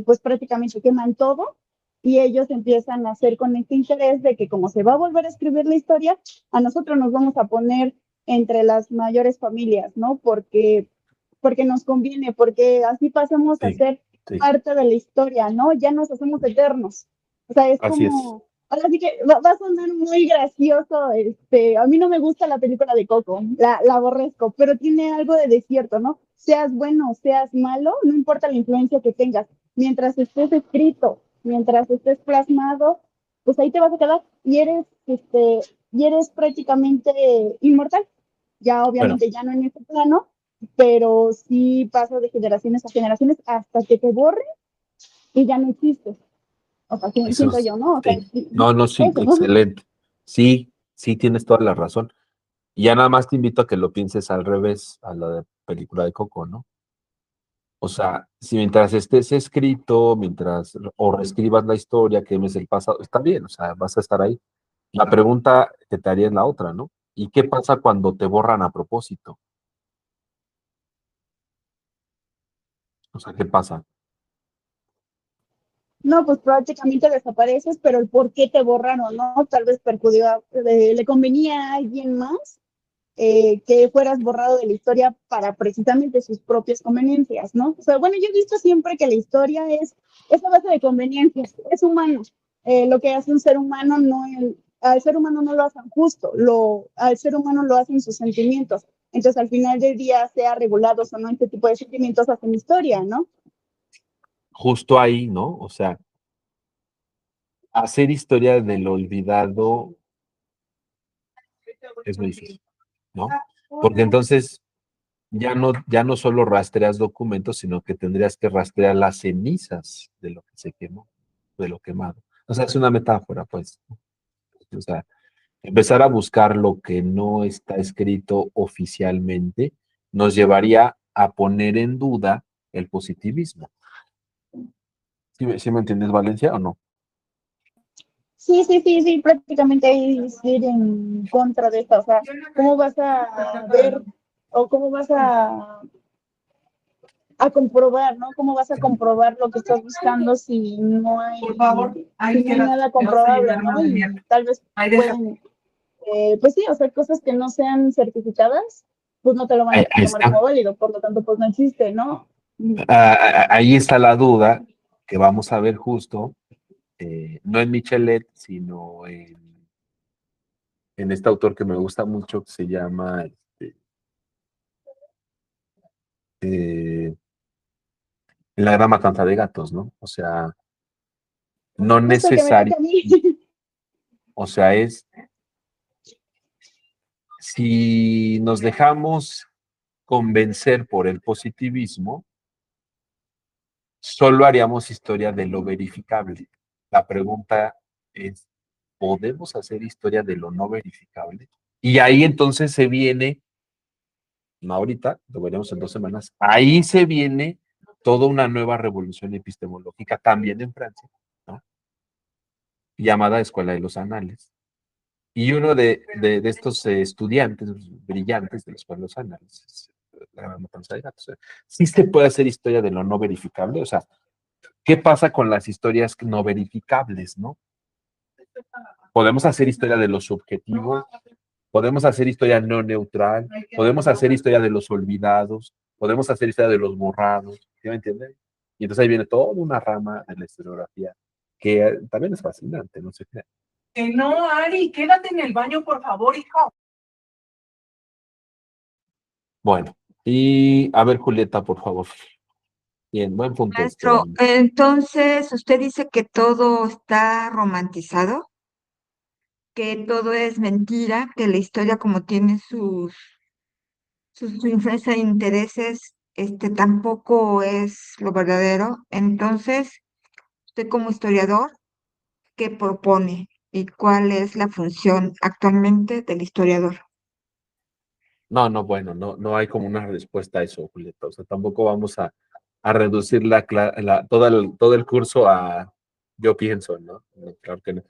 [SPEAKER 8] pues prácticamente queman todo y ellos empiezan a hacer con este interés de que como se va a volver a escribir la historia, a nosotros nos vamos a poner entre las mayores familias, ¿no? Porque nos conviene, porque así pasamos a ser parte de la historia, ¿no? Ya nos hacemos eternos. O sea, es
[SPEAKER 1] Así es.
[SPEAKER 8] como, ahora sí que va a sonar muy gracioso, a mí no me gusta la película de Coco, la aborrezco, pero tiene algo de desierto, ¿no? Seas bueno o seas malo, no importa la influencia que tengas, mientras estés escrito, mientras estés plasmado, pues ahí te vas a quedar y eres prácticamente inmortal. Ya obviamente ya no en este plano, pero sí pasa de generaciones a generaciones hasta que te borre y ya no existe. O sea, siento yo, ¿no? O sea,
[SPEAKER 1] Sí. No, sí,
[SPEAKER 8] eso, ¿no?
[SPEAKER 1] excelente. Sí, sí, tienes toda la razón. Y ya nada más te invito a que lo pienses al revés a la de película de Coco, ¿no? O sea, si mientras estés escrito, o reescribas la historia, quemes el pasado, está bien, o sea, vas a estar ahí. La pregunta que te haría es la otra, ¿no? ¿Y qué pasa cuando te borran a propósito? O sea, ¿qué pasa?
[SPEAKER 8] No, pues prácticamente desapareces, pero el por qué te borraron, ¿no? Tal vez le convenía a alguien más que fueras borrado de la historia para precisamente sus propias conveniencias, ¿no? O sea, bueno, yo he visto siempre que la historia es a base de conveniencias, es humano. Lo que hace un ser humano al ser humano no lo hacen justo, al ser humano lo hacen sus sentimientos. Entonces, al final del día, sea regulados o no, este tipo de sentimientos hacen historia, ¿no?
[SPEAKER 1] Justo ahí, ¿no? O sea, hacer historia del olvidado es muy difícil, ¿no? Porque entonces ya no solo rastreas documentos, sino que tendrías que rastrear las cenizas de lo que se quemó. de lo quemado. O sea, es una metáfora, pues. O sea, empezar a buscar lo que no está escrito oficialmente nos llevaría a poner en duda el positivismo. ¿Sí me entiendes, Valencia, o no?
[SPEAKER 8] Sí, prácticamente es ir en contra de esto. O sea, ¿cómo vas a ver o cómo vas a comprobar, ¿no? ¿Cómo vas a comprobar lo que estás buscando si no hay, si no hay nada comprobable, ¿no? Y tal vez pueden, pues sí, o sea, cosas que no sean certificadas, pues no te lo van a
[SPEAKER 1] Ahí
[SPEAKER 8] tomar
[SPEAKER 1] está.
[SPEAKER 8] como válido, por lo tanto, pues no existe, ¿no?
[SPEAKER 1] Ahí está la duda que vamos a ver justo, no en Michelet, sino en este autor que me gusta mucho, que se llama En la gran matanza de gatos, ¿no? O sea, no
[SPEAKER 8] Justo el que me toca
[SPEAKER 1] necesario,
[SPEAKER 8] a mí.
[SPEAKER 1] o sea, si nos dejamos convencer por el positivismo, solo haríamos historia de lo verificable. La pregunta es, ¿podemos hacer historia de lo no verificable? Y ahí entonces se viene, no ahorita, lo veremos en 2 semanas, ahí se viene toda una nueva revolución epistemológica, también en Francia, ¿no? Llamada Escuela de los Anales. Y uno de estos estudiantes brillantes de la Escuela de los Anales, la gran matanza de gatos, sí se puede hacer historia de lo no verificable, o sea, ¿qué pasa con las historias no verificables, no? Podemos hacer historia de lo subjetivo, podemos hacer historia no neutral, podemos hacer historia de los olvidados, podemos hacer historia de los borrados, ¿sí me entienden? Y entonces ahí viene toda una rama de la historiografía que también es fascinante, no sé qué.
[SPEAKER 11] Que no, Ari, quédate en el baño, por favor, hijo.
[SPEAKER 1] Bueno, y a ver, Julieta, por favor. Bien, buen punto.
[SPEAKER 4] Maestro, entonces usted dice que todo está romantizado, que todo es mentira, que la historia como tiene su influencia de intereses, tampoco es lo verdadero. Entonces, usted como historiador, ¿qué propone y cuál es la función actualmente del historiador?
[SPEAKER 1] No, bueno, no hay como una respuesta a eso, Julieta. O sea, tampoco vamos a reducir todo el curso a yo pienso, ¿no? No, claro que no.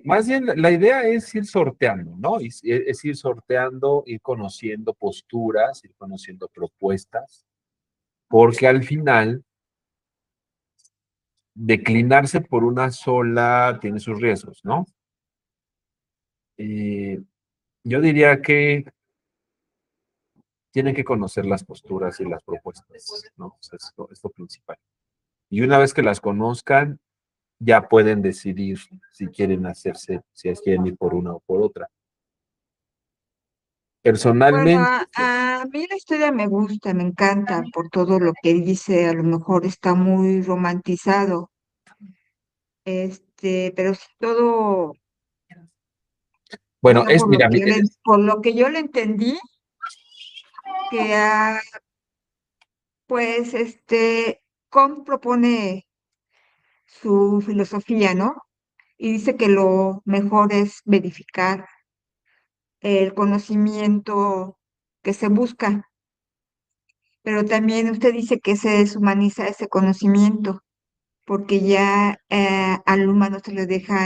[SPEAKER 1] Más bien, la idea es ir sorteando, ¿no? Es ir sorteando, ir conociendo posturas, ir conociendo propuestas, porque al final, declinarse por una sola tiene sus riesgos, ¿no? Yo diría que tienen que conocer las posturas y las propuestas, ¿no? O sea, es lo principal. Y una vez que las conozcan, ya pueden decidir si quieren si quieren ir por una o por otra.
[SPEAKER 4] Bueno,
[SPEAKER 1] Personalmente,
[SPEAKER 4] a mí la historia me gusta, me encanta por todo lo que dice, a lo mejor está muy romantizado, pero sí todo, o
[SPEAKER 1] bueno,
[SPEAKER 4] sea,
[SPEAKER 1] mira,
[SPEAKER 4] por lo que yo le entendí, que pues Comte propone su filosofía, ¿no? Y dice que lo mejor es verificar el conocimiento que se busca, pero también usted dice que se deshumaniza ese conocimiento, porque ya al humano se le deja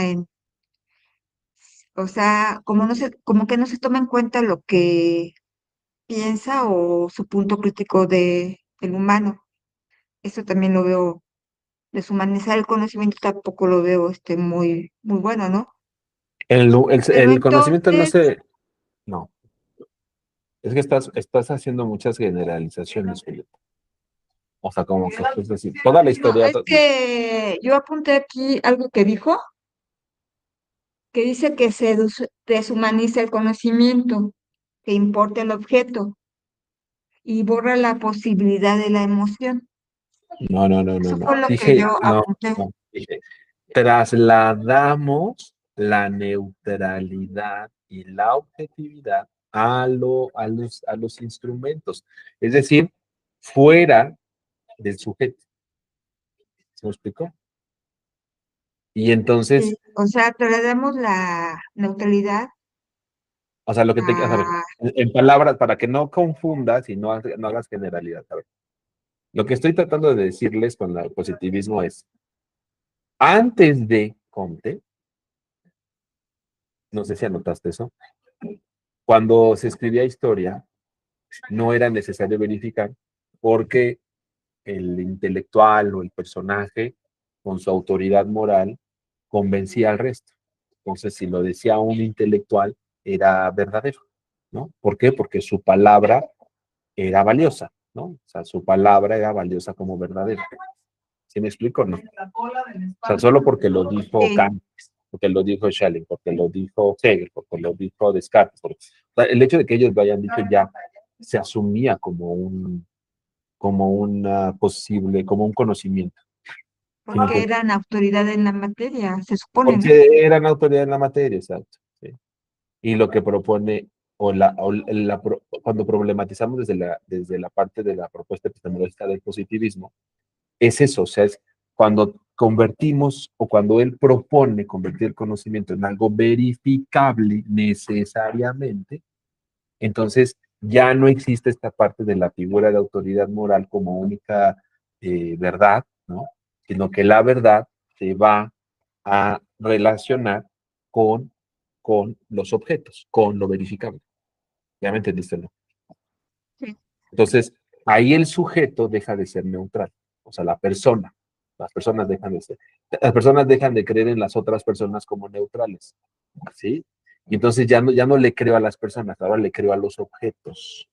[SPEAKER 4] o sea, como que no se toma en cuenta lo que piensa o su punto crítico del humano. Eso también lo veo, deshumanizar el conocimiento tampoco lo veo muy bueno, ¿no? Pero
[SPEAKER 1] el conocimiento no
[SPEAKER 4] entonces,
[SPEAKER 1] se... No, es que estás haciendo muchas generalizaciones, Julieta. O sea, como que es decir, toda la
[SPEAKER 4] no,
[SPEAKER 1] historia...
[SPEAKER 4] es que yo apunté aquí algo que dice que se deshumaniza el conocimiento, que importa el objeto y borra la posibilidad de la emoción. Eso fue lo que
[SPEAKER 1] Dije,
[SPEAKER 4] yo
[SPEAKER 1] no,
[SPEAKER 4] apunté.
[SPEAKER 1] no, dije, trasladamos la neutralidad y la objetividad a los instrumentos. Es decir, fuera del sujeto. ¿Se me explicó? Y entonces,
[SPEAKER 4] Sí, o sea, trasladamos la neutralidad
[SPEAKER 1] o sea, lo que te, a ver,
[SPEAKER 4] a...
[SPEAKER 1] en palabras, para que no confundas y no hagas generalidad, a ver, lo que estoy tratando de decirles con el positivismo es, antes de Comte, no sé si anotaste eso, cuando se escribía historia, no era necesario verificar porque el intelectual o el personaje, con su autoridad moral, convencía al resto. Entonces, si lo decía un intelectual, era verdadero, ¿no? ¿Por qué? Porque su palabra era valiosa, ¿no? O sea, su palabra era valiosa como verdadera. ¿Sí me explico? No. O sea, solo porque lo dijo
[SPEAKER 4] Sí,
[SPEAKER 1] Kant, porque lo dijo Schelling, porque lo dijo Hegel, porque lo dijo Descartes. O sea, el hecho de que ellos lo hayan dicho ya se asumía como una posible, como un conocimiento. ¿Sí me
[SPEAKER 4] porque
[SPEAKER 1] entiendes?
[SPEAKER 4] eran autoridad en la materia, se supone, ¿no?
[SPEAKER 1] Porque eran autoridad en la materia, exacto. ¿Sí? Y lo que propone, cuando problematizamos desde la parte de la propuesta epistemológica del positivismo, es eso, o sea, es cuando convertimos o cuando él propone convertir el conocimiento en algo verificable necesariamente, entonces ya no existe esta parte de la figura de autoridad moral como única verdad, ¿no? Sino que la verdad se va a relacionar con, con los objetos, con lo verificable. ¿Ya me entendiste, no?
[SPEAKER 4] Sí.
[SPEAKER 1] Entonces, ahí el sujeto deja de ser neutral, o sea, la persona. Las personas dejan de ser. Las personas dejan de creer en las otras personas como neutrales, ¿sí? Y entonces ya no le creo a las personas, ahora le creo a los objetos.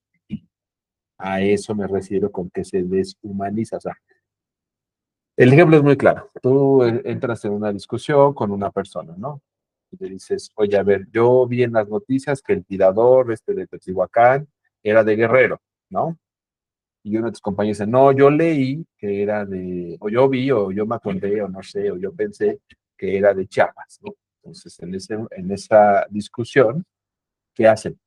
[SPEAKER 1] A eso me refiero con que se deshumaniza. O sea, el ejemplo es muy claro. Tú entras en una discusión con una persona, ¿no? Y le dices, oye, a ver, yo vi en las noticias que el tirador de Teotihuacán era de Guerrero, ¿no? Y uno de tus compañeros dice, no, yo leí que era o yo vi, o yo me acordé, o no sé, o yo pensé que era de Chiapas, ¿no? Entonces, en esa discusión, ¿qué hacen?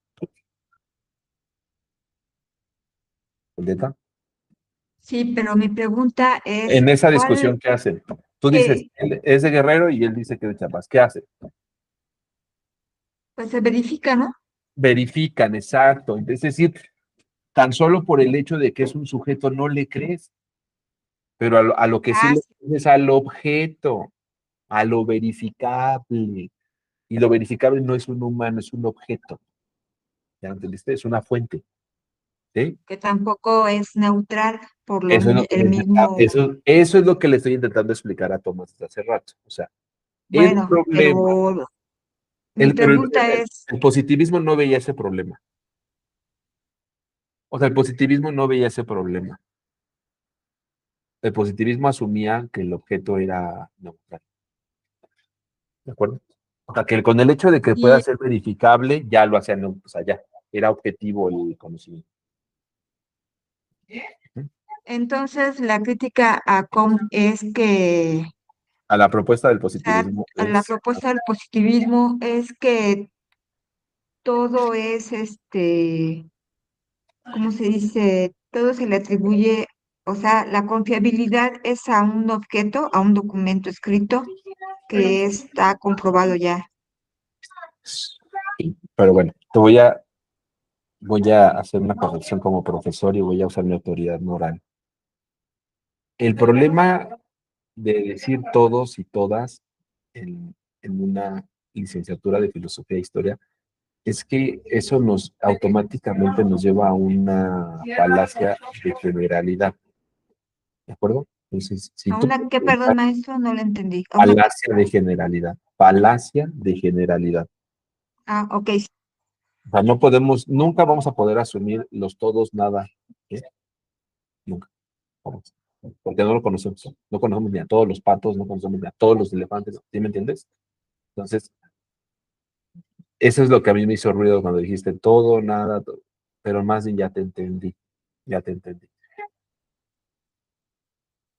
[SPEAKER 1] ¿Julieta?
[SPEAKER 4] Sí, pero mi pregunta es,
[SPEAKER 1] En esa
[SPEAKER 4] ¿cuál,
[SPEAKER 1] discusión, ¿qué hacen? Tú dices,
[SPEAKER 4] qué,
[SPEAKER 1] él es de Guerrero y él dice que es de Chiapas. ¿Qué hacen?
[SPEAKER 4] pues se verifica, ¿no?
[SPEAKER 1] Verifican, exacto. Es decir, tan solo por el hecho de que es un sujeto no le crees, pero a lo que sí
[SPEAKER 4] Ah,
[SPEAKER 1] le crees es al objeto, a lo verificable. Y lo verificable no es un humano, es un objeto. ¿Ya entendiste? Es una fuente. ¿Sí?
[SPEAKER 4] que tampoco es neutral por
[SPEAKER 1] Eso es lo que
[SPEAKER 4] el
[SPEAKER 1] le
[SPEAKER 4] mismo,
[SPEAKER 1] eso es lo que le estoy intentando explicar a Tomás desde hace rato. O sea, el
[SPEAKER 4] bueno,
[SPEAKER 1] problema,
[SPEAKER 4] pero mi
[SPEAKER 1] pero
[SPEAKER 4] pregunta es,
[SPEAKER 1] el positivismo no veía ese problema. O sea, el positivismo no veía ese problema. El positivismo asumía que el objeto era neutral. ¿De acuerdo? O sea, que con el hecho de que pueda
[SPEAKER 4] y
[SPEAKER 1] ser verificable, ya lo hacía, o sea, ya era objetivo el conocimiento. ¿Mm?
[SPEAKER 4] entonces la crítica a Com es que,
[SPEAKER 1] A la propuesta del
[SPEAKER 4] o sea,
[SPEAKER 1] positivismo
[SPEAKER 4] a la
[SPEAKER 1] es,
[SPEAKER 4] propuesta del positivismo es que todo es ¿cómo se dice? Todo se le atribuye, o sea, la confiabilidad es a un objeto, a un documento escrito que está comprobado ya.
[SPEAKER 1] pero bueno, voy a hacer una corrección como profesor y voy a usar mi autoridad moral. El problema de decir todos y todas en una licenciatura de filosofía e historia es que eso automáticamente nos lleva a una falacia de generalidad. ¿De acuerdo? Entonces, si
[SPEAKER 4] ¿A
[SPEAKER 1] tú
[SPEAKER 4] una qué, perdón, maestro? No lo entendí. ¿A una qué?
[SPEAKER 1] falacia de generalidad, falacia de generalidad.
[SPEAKER 4] Ah, ok.
[SPEAKER 1] O sea, nunca vamos a poder asumir los todos nada. ¿Sí? Nunca. Vamos. Porque no lo conocemos. No conocemos ni a todos los patos, no conocemos ni a todos los elefantes. ¿Sí me entiendes? Entonces, eso es lo que a mí me hizo ruido cuando dijiste todo, nada, todo. Pero más bien ya te entendí. Ya te entendí.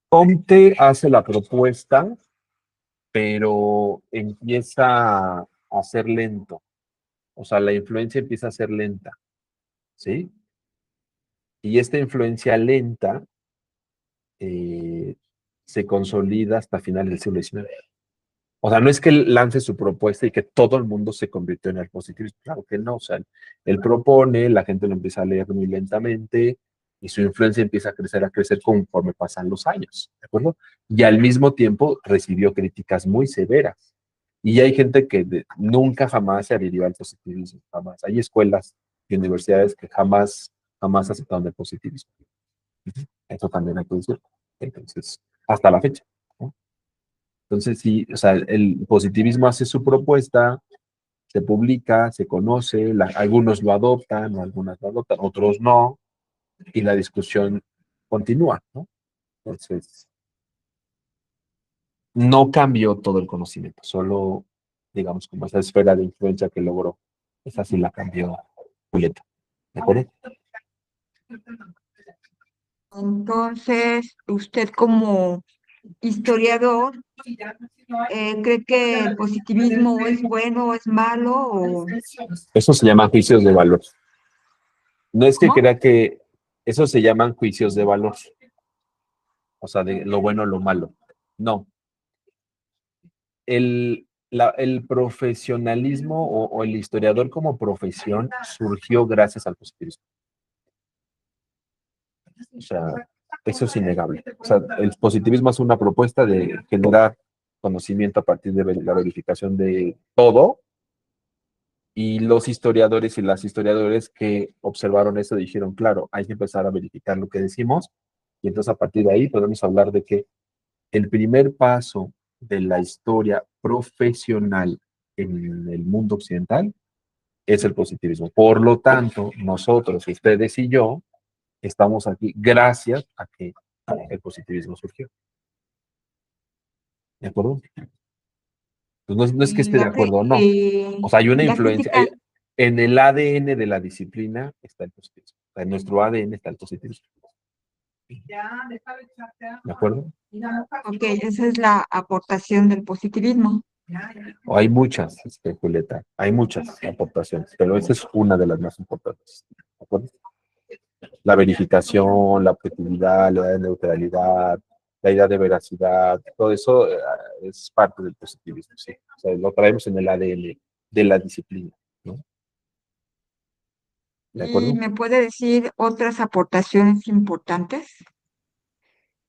[SPEAKER 1] Comte hace la propuesta, pero empieza a ser lento. O sea, la influencia empieza a ser lenta. ¿Sí? Y esta influencia lenta se consolida hasta finales del siglo XIX. O sea, no es que él lance su propuesta y que todo el mundo se convirtió en el positivismo. Claro que no. O sea, él propone, la gente lo empieza a leer muy lentamente y su influencia empieza a crecer conforme pasan los años. ¿De acuerdo? Y al mismo tiempo recibió críticas muy severas. Y hay gente que nunca jamás se adhirió al positivismo. Jamás. Hay escuelas y universidades que jamás aceptaron el positivismo. Eso también hay que decir. Entonces, hasta la fecha, ¿no? Entonces, sí, o sea, el positivismo hace su propuesta, se publica, se conoce, algunos lo adoptan, o algunas lo adoptan, otros no, y la discusión continúa, ¿no? Entonces, no cambió todo el conocimiento, solo, digamos, como esa esfera de influencia que logró, esa sí la cambió Julieta. ¿De acuerdo?
[SPEAKER 4] Entonces, usted como historiador, ¿cree que el positivismo es bueno o es malo? O...
[SPEAKER 1] Eso se llama juicios de valor. No es que
[SPEAKER 4] ¿Cómo?
[SPEAKER 1] crea que eso se llaman juicios de valor, o sea, de lo bueno o lo malo. No. El profesionalismo o el historiador como profesión surgió gracias al positivismo. O sea, eso es innegable. O sea, el positivismo es una propuesta de generar conocimiento a partir de la verificación de todo, y los historiadores y las historiadores que observaron eso dijeron, claro, hay que empezar a verificar lo que decimos, y entonces a partir de ahí podemos hablar de que el primer paso de la historia profesional en el mundo occidental es el positivismo. Por lo tanto, nosotros, ustedes y yo, estamos aquí gracias a que el positivismo surgió. ¿De acuerdo? Pues no es que esté de acuerdo o no. O sea, hay una
[SPEAKER 4] la
[SPEAKER 1] influencia.
[SPEAKER 4] crítica,
[SPEAKER 1] En el ADN de la disciplina está el positivismo. O sea, en nuestro ADN está el positivismo. ¿De acuerdo?
[SPEAKER 4] ok, esa es la aportación del positivismo.
[SPEAKER 1] O hay muchas, Julieta, hay muchas aportaciones, pero esa es una de las más importantes. ¿De acuerdo? La verificación, la objetividad, la idea de neutralidad, la idea de veracidad, todo eso es parte del positivismo, sí. O sea, lo traemos en el ADN de la disciplina, ¿no? ¿De
[SPEAKER 4] ¿Y
[SPEAKER 1] acuerdo?
[SPEAKER 4] me puede decir otras aportaciones importantes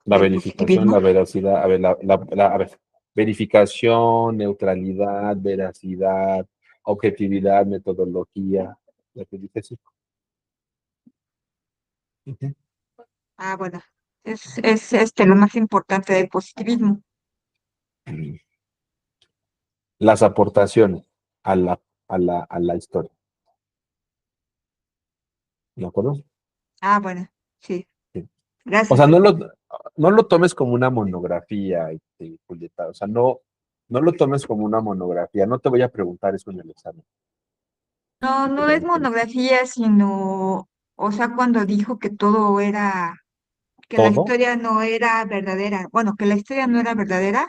[SPEAKER 1] La
[SPEAKER 4] del
[SPEAKER 1] verificación, la
[SPEAKER 4] positivismo?
[SPEAKER 1] veracidad, a ver, a ver, verificación, neutralidad, veracidad, objetividad, metodología, lo que dice sí. Ujú.
[SPEAKER 4] Ah, bueno, es lo más importante del positivismo.
[SPEAKER 1] Las aportaciones a la historia. ¿De acuerdo?
[SPEAKER 4] Ah, bueno, sí,
[SPEAKER 1] Sí. O sea,
[SPEAKER 4] gracias.
[SPEAKER 1] no lo tomes como una monografía, Julieta. O sea, no lo tomes como una monografía. No te voy a preguntar eso en el examen.
[SPEAKER 4] No, no es monografía, sino, o sea, cuando dijo que todo era, que la
[SPEAKER 1] Todo.
[SPEAKER 4] historia no era verdadera, bueno, que la historia no era verdadera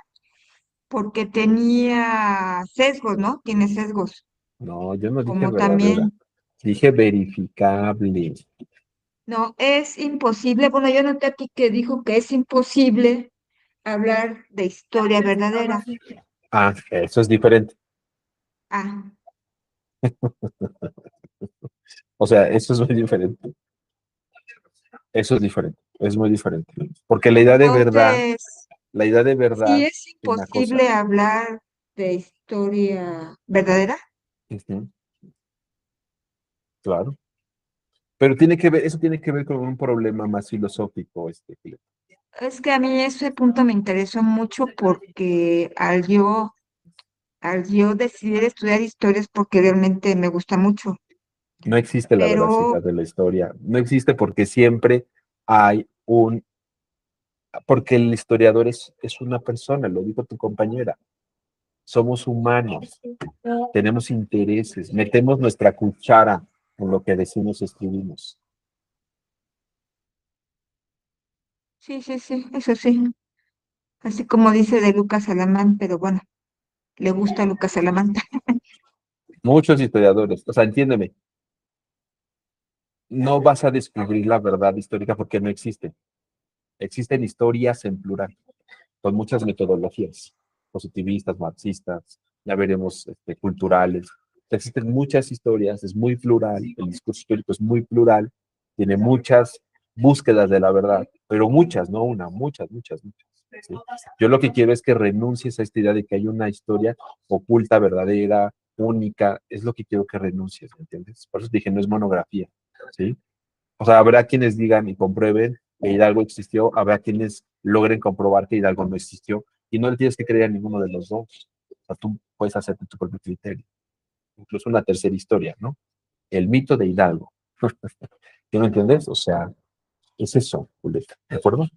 [SPEAKER 4] porque tenía sesgos, ¿no? Tiene sesgos,
[SPEAKER 1] No, yo no dije
[SPEAKER 4] como
[SPEAKER 1] verdadera.
[SPEAKER 4] también,
[SPEAKER 1] Dije verificable.
[SPEAKER 4] no, es imposible, bueno, yo noté aquí que dijo que es imposible hablar de historia verdadera.
[SPEAKER 1] Ah, eso es diferente.
[SPEAKER 4] Ah,
[SPEAKER 1] O sea, eso es muy diferente. Eso es diferente. Es muy diferente. Porque
[SPEAKER 4] entonces,
[SPEAKER 1] la idea de
[SPEAKER 4] sí
[SPEAKER 1] verdad
[SPEAKER 4] es
[SPEAKER 1] es una cosa.
[SPEAKER 4] imposible hablar de historia verdadera.
[SPEAKER 1] Ujú, claro. Pero tiene que ver, eso tiene que ver con un problema más filosófico, Julieta.
[SPEAKER 4] Es que a mí ese punto me interesó mucho porque al yo decidir estudiar historias porque realmente me gusta mucho,
[SPEAKER 1] No existe la
[SPEAKER 4] pero
[SPEAKER 1] veracidad de la historia. No existe porque siempre hay porque el historiador es una persona, lo dijo tu compañera. Somos humanos, tenemos intereses, metemos nuestra cuchara en lo que decimos y escribimos.
[SPEAKER 4] sí, sí, sí, eso sí, así como dice de Lucas Alamán, pero bueno, le gusta Lucas Alamán.
[SPEAKER 1] Muchos historiadores, o sea, entiéndeme, no vas a descubrir la verdad histórica porque no existe. Existen historias en plural, con muchas metodologías. positivistas, marxistas, ya veremos culturales. Existen muchas historias, es muy plural, el discurso histórico es muy plural, tiene muchas búsquedas de la verdad, pero muchas, no una, muchas, muchas, muchas. ¿Sí? Yo lo que quiero es que renuncies a esta idea de que hay una historia oculta, verdadera, única, es lo que quiero que renuncies, ¿me entiendes? Por eso dije, no es monografía, ¿sí? O sea, habrá quienes digan y comprueben que Hidalgo existió, habrá quienes logren comprobar que Hidalgo no existió, y no le tienes que creer a ninguno de los dos. O sea, tú puedes hacerte tu propio criterio. Incluso una tercera historia, ¿no? El mito de Hidalgo. ¿Sí me entiendes? O sea, es eso, Julieta, ¿de acuerdo?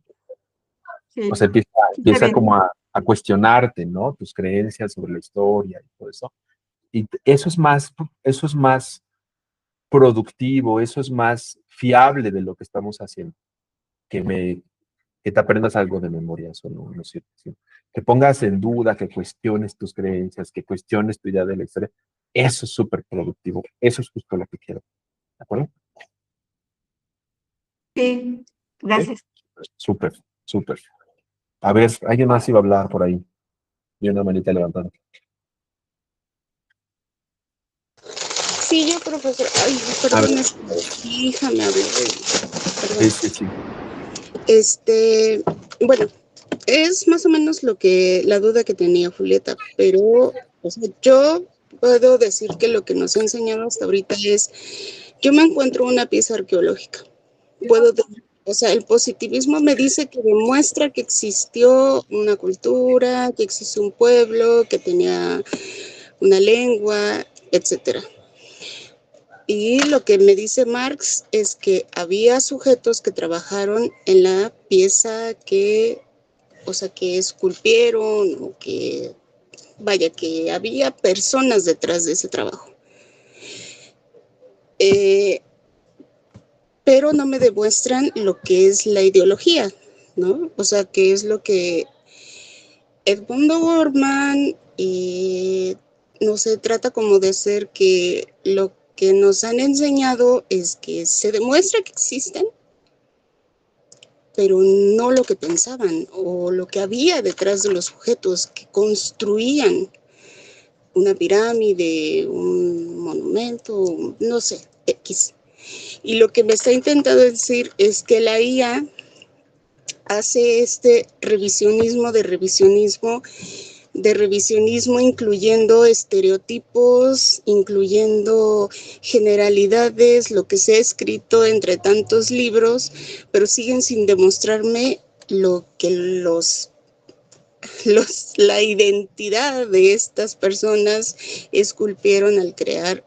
[SPEAKER 4] Sí,
[SPEAKER 1] O sea,
[SPEAKER 4] sí, está
[SPEAKER 1] empieza
[SPEAKER 4] bien.
[SPEAKER 1] como a cuestionarte, ¿no? Tus creencias sobre la historia y todo eso. Y eso es más productivo, eso es más fiable de lo que estamos haciendo. Que te aprendas algo de memoria, eso no es cierto. ¿Sí? Que pongas en duda, que cuestiones tus creencias, que cuestiones tu idea de la historia. Eso es súper productivo. Eso es justo lo que quiero. ¿De acuerdo?
[SPEAKER 4] Sí,
[SPEAKER 1] ¿Sí?
[SPEAKER 4] gracias.
[SPEAKER 1] Súper, súper. A ver, alguien más iba a hablar por ahí. Y una manita levantada.
[SPEAKER 2] Sí, yo, profesor. Ay,
[SPEAKER 1] A ver.
[SPEAKER 2] perdón, es que mi hija me habló. Perdón.
[SPEAKER 1] Sí.
[SPEAKER 2] Bueno, es más o menos la duda que tenía Julieta, pero o sea, yo puedo decir que lo que nos ha enseñado hasta ahorita es, yo me encuentro una pieza arqueológica. O sea, el positivismo me dice que demuestra que existió una cultura, que existió un pueblo, que tenía una lengua, etcétera. Y lo que me dice Marx es que había sujetos que trabajaron en la pieza o sea, que esculpieron o que, vaya, que había personas detrás de ese trabajo. Pero no me demuestran lo que es la ideología, ¿no? O sea, que es lo que Edmundo Bormann no se trata como de ser que lo que nos han enseñado es que se demuestra que existen, pero no lo que pensaban o lo que había detrás de los sujetos que construían una pirámide, un monumento, no sé, X. Y lo que me está intentando decir es que la IA hace este revisionismo, incluyendo estereotipos, incluyendo generalidades, lo que se ha escrito entre tantos libros, pero siguen sin demostrarme lo que la identidad de estas personas esculpieron al crear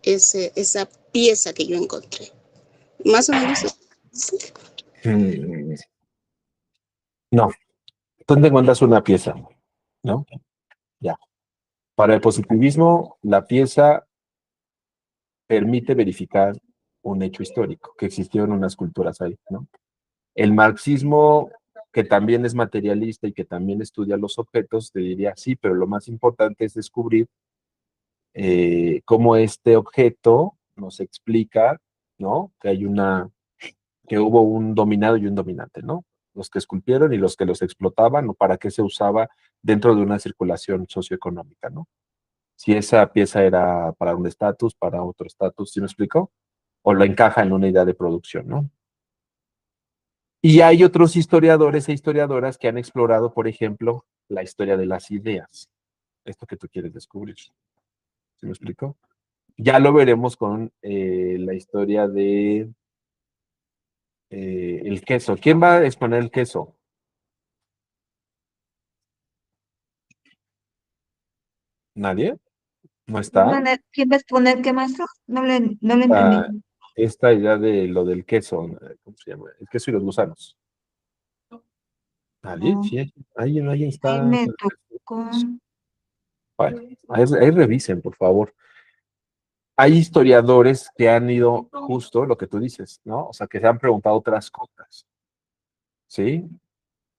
[SPEAKER 2] esa pieza que yo encontré. Más o menos. ¿Sí?
[SPEAKER 1] No, tú te encuentras una pieza, ¿no? Ya. Para el positivismo, la pieza permite verificar un hecho histórico, que existieron unas culturas ahí, ¿no? El marxismo, que también es materialista y que también estudia los objetos, te diría sí, pero lo más importante es descubrir cómo este objeto nos explica, ¿no? Que hubo un dominado y un dominante, ¿no? Los que esculpieron y los que los explotaban, o para qué se usaba dentro de una circulación socioeconómica, ¿no? Si esa pieza era para un estatus, para otro estatus, ¿sí me explico? O lo encaja en una idea de producción, ¿no? Y hay otros historiadores e historiadoras que han explorado, por ejemplo, la historia de las ideas. Esto que tú quieres descubrir. ¿Sí me explico? Ya lo veremos con la historia de el queso. ¿Quién va a exponer el queso? ¿Nadie? ¿No está?
[SPEAKER 4] ¿Quién va a exponer qué, maestro? No le entendí.
[SPEAKER 1] Esta idea de lo del queso, ¿cómo se llama? El queso y los gusanos. ¿Nadie?
[SPEAKER 4] No,
[SPEAKER 1] Sí, alguien
[SPEAKER 4] ahí
[SPEAKER 1] está.
[SPEAKER 4] me tocó.
[SPEAKER 1] Bueno, ahí revisen, por favor. Hay historiadores que han ido justo lo que tú dices, ¿no? O sea, que se han preguntado otras cosas, ¿sí?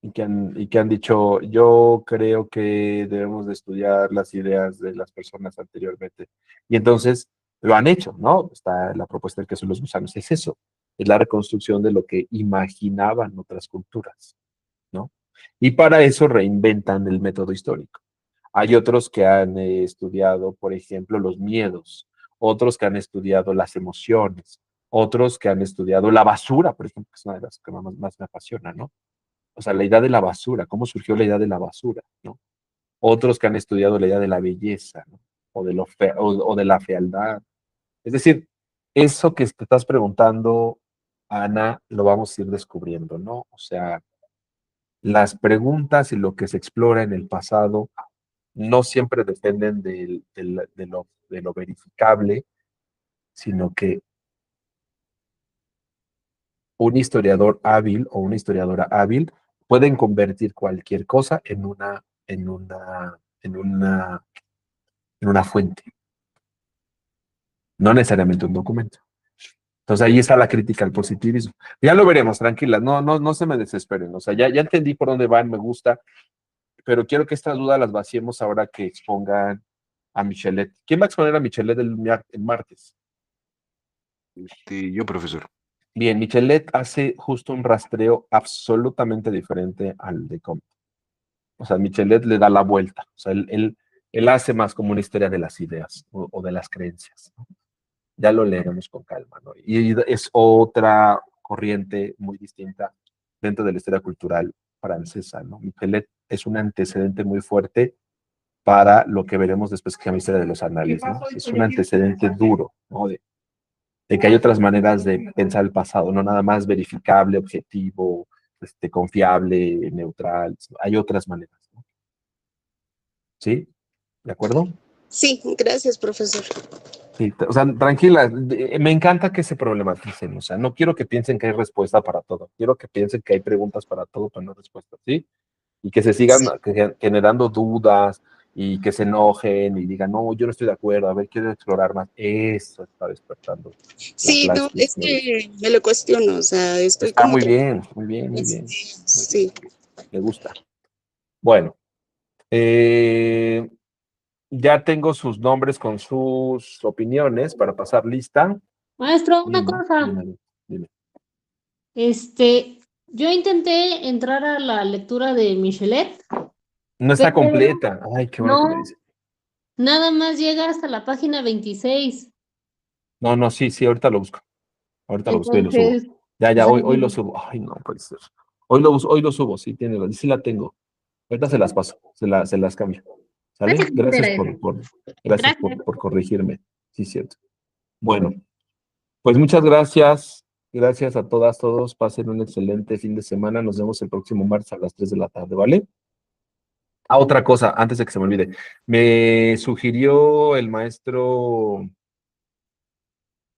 [SPEAKER 1] Y que han dicho, yo creo que debemos de estudiar las ideas de las personas anteriormente. Y entonces lo han hecho, ¿no? Está la propuesta del queso y los gusanos. Es eso, es la reconstrucción de lo que imaginaban otras culturas, ¿no? Y para eso reinventan el método histórico. Hay otros que han estudiado, por ejemplo, los miedos, otros que han estudiado las emociones, otros que han estudiado la basura, por ejemplo, que es una de las que más me apasiona, ¿no? O sea, la idea de la basura, cómo surgió la idea de la basura, ¿no? Otros que han estudiado la idea de la belleza, ¿no? O de la fealdad. Es decir, eso que te estás preguntando, Ana, lo vamos a ir descubriendo, ¿no? O sea, las preguntas y lo que se explora en el pasado no siempre dependen de lo verificable, sino que un historiador hábil o una historiadora hábil pueden convertir cualquier cosa en una fuente, no necesariamente un documento. Entonces ahí está la crítica al positivismo. Ya lo veremos, tranquilas, no se me desesperen. O sea, ya entendí por dónde van, me gusta, pero quiero que estas dudas las vaciemos ahora que expongan a Michelet. ¿Quién va a exponer a Michelet el martes?
[SPEAKER 5] Yo, profesor.
[SPEAKER 1] Bien, Michelet hace justo un rastreo absolutamente diferente al de Comte. O sea, Michelet le da la vuelta. O sea, él hace más como una historia de las ideas o de las creencias, ¿no? Ya lo leeremos con calma, ¿no? Y es otra corriente muy distinta dentro de la historia cultural francesa, ¿no? Michelet es un antecedente muy fuerte para lo que veremos después que es la historia de los análisis, ¿no? Es un antecedente duro, ¿no? De que hay otras maneras de pensar el pasado, no nada más verificable, objetivo, confiable, neutral, hay otras maneras, ¿no? ¿Sí? ¿De acuerdo?
[SPEAKER 2] Sí, gracias, profesor.
[SPEAKER 1] Sí, o sea, tranquila, me encanta que se problematicen, o sea, no quiero que piensen que hay respuesta para todo, quiero que piensen que hay preguntas para todo, pero no respuestas, ¿sí? Y que se sigan generando dudas y que se enojen y digan, no, yo no estoy de acuerdo, a ver, quiero explorar más. Eso está despertando.
[SPEAKER 2] Sí, no, es que me lo cuestiono, o sea, estoy
[SPEAKER 1] Está
[SPEAKER 2] como...
[SPEAKER 1] muy bien, muy bien, muy bien.
[SPEAKER 2] Sí.
[SPEAKER 1] Me gusta. Bueno, ya tengo sus nombres con sus opiniones para pasar lista.
[SPEAKER 6] Maestro, una cosa.
[SPEAKER 1] Dime.
[SPEAKER 6] Yo intenté entrar a la lectura de Michelet.
[SPEAKER 1] No está
[SPEAKER 6] pero
[SPEAKER 1] completa. Ay, qué bueno que me
[SPEAKER 6] no,
[SPEAKER 1] dice.
[SPEAKER 6] nada más llega hasta la página 26.
[SPEAKER 1] No, sí, ahorita lo busco. Ahorita lo busco y lo subo.
[SPEAKER 6] Entonces,
[SPEAKER 1] Ya, hoy lo subo. Ay, no puede ser. Hoy lo subo, sí, sí la tengo. Ahorita se las paso, se las cambio. ¿Sale? Gracias por corregirme. Sí, cierto. Bueno, pues muchas gracias. Gracias a todas, todos. Pasen un excelente fin de semana. Nos vemos el próximo martes a las 3 de la tarde, ¿vale? Otra cosa, antes de que se me olvide. Me sugirió el maestro,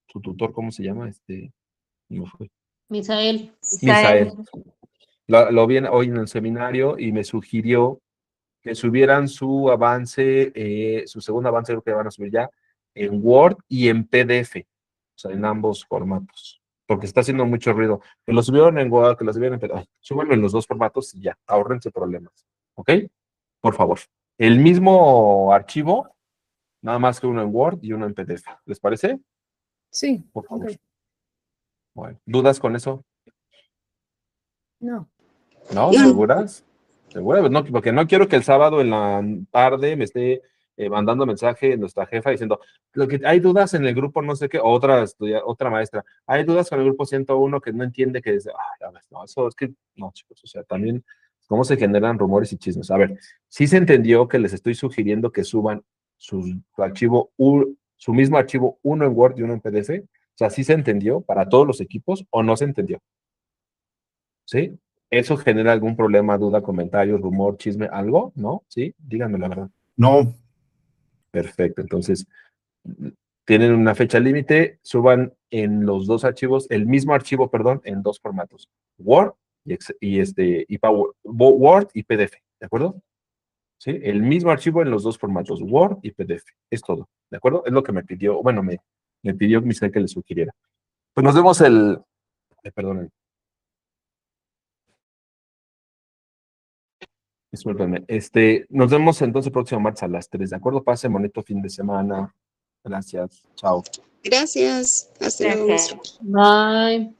[SPEAKER 1] su tutor, ¿cómo se llama? No fue.
[SPEAKER 6] Misael.
[SPEAKER 1] Lo vi hoy en el seminario y me sugirió que subieran su avance, su segundo avance, creo que van a subir ya, en Word y en PDF, o sea, en ambos formatos, porque está haciendo mucho ruido. Que lo subieron en Word, que lo subieron en PDF, súbanlo en los dos formatos y ya, ahórrense problemas, ¿ok? Por favor. El mismo archivo, nada más que uno en Word y uno en PDF. ¿Les parece?
[SPEAKER 10] Sí.
[SPEAKER 1] Por favor.
[SPEAKER 10] Okay.
[SPEAKER 1] Bueno, ¿dudas con eso?
[SPEAKER 10] No.
[SPEAKER 1] ¿No? ¿Seguras? ¿Seguras? No, porque no quiero que el sábado en la tarde me esté mandando mensaje nuestra jefa diciendo, lo que hay dudas en el grupo no sé qué, otra maestra, hay dudas con el grupo 101 que no entiende que dice, no, eso es que, no, chicos, o sea, también, ¿cómo se generan rumores y chismes? A ver, sí se entendió que les estoy sugiriendo que suban su mismo archivo, uno en Word y uno en PDF, o sea, ¿sí se entendió para todos los equipos o no se entendió? ¿Sí? ¿Eso genera algún problema, duda, comentario, rumor, chisme, algo? ¿No? ¿Sí? Díganme la verdad.
[SPEAKER 3] No.
[SPEAKER 1] Perfecto. Entonces, tienen una fecha límite, suban en los dos archivos, el mismo archivo, perdón, en dos formatos. Word Word y PDF, ¿de acuerdo? ¿Sí? El mismo archivo en los dos formatos, Word y PDF. Es todo, ¿de acuerdo? Es lo que me pidió, bueno, me pidió que le sugiriera. Pues nos vemos perdón. Discúlpenme. Nos vemos entonces el próximo martes a las 3, ¿de acuerdo? Pasen bonito fin de semana. Gracias. Chao.
[SPEAKER 2] Gracias. Hasta luego, maestro.
[SPEAKER 6] Bye.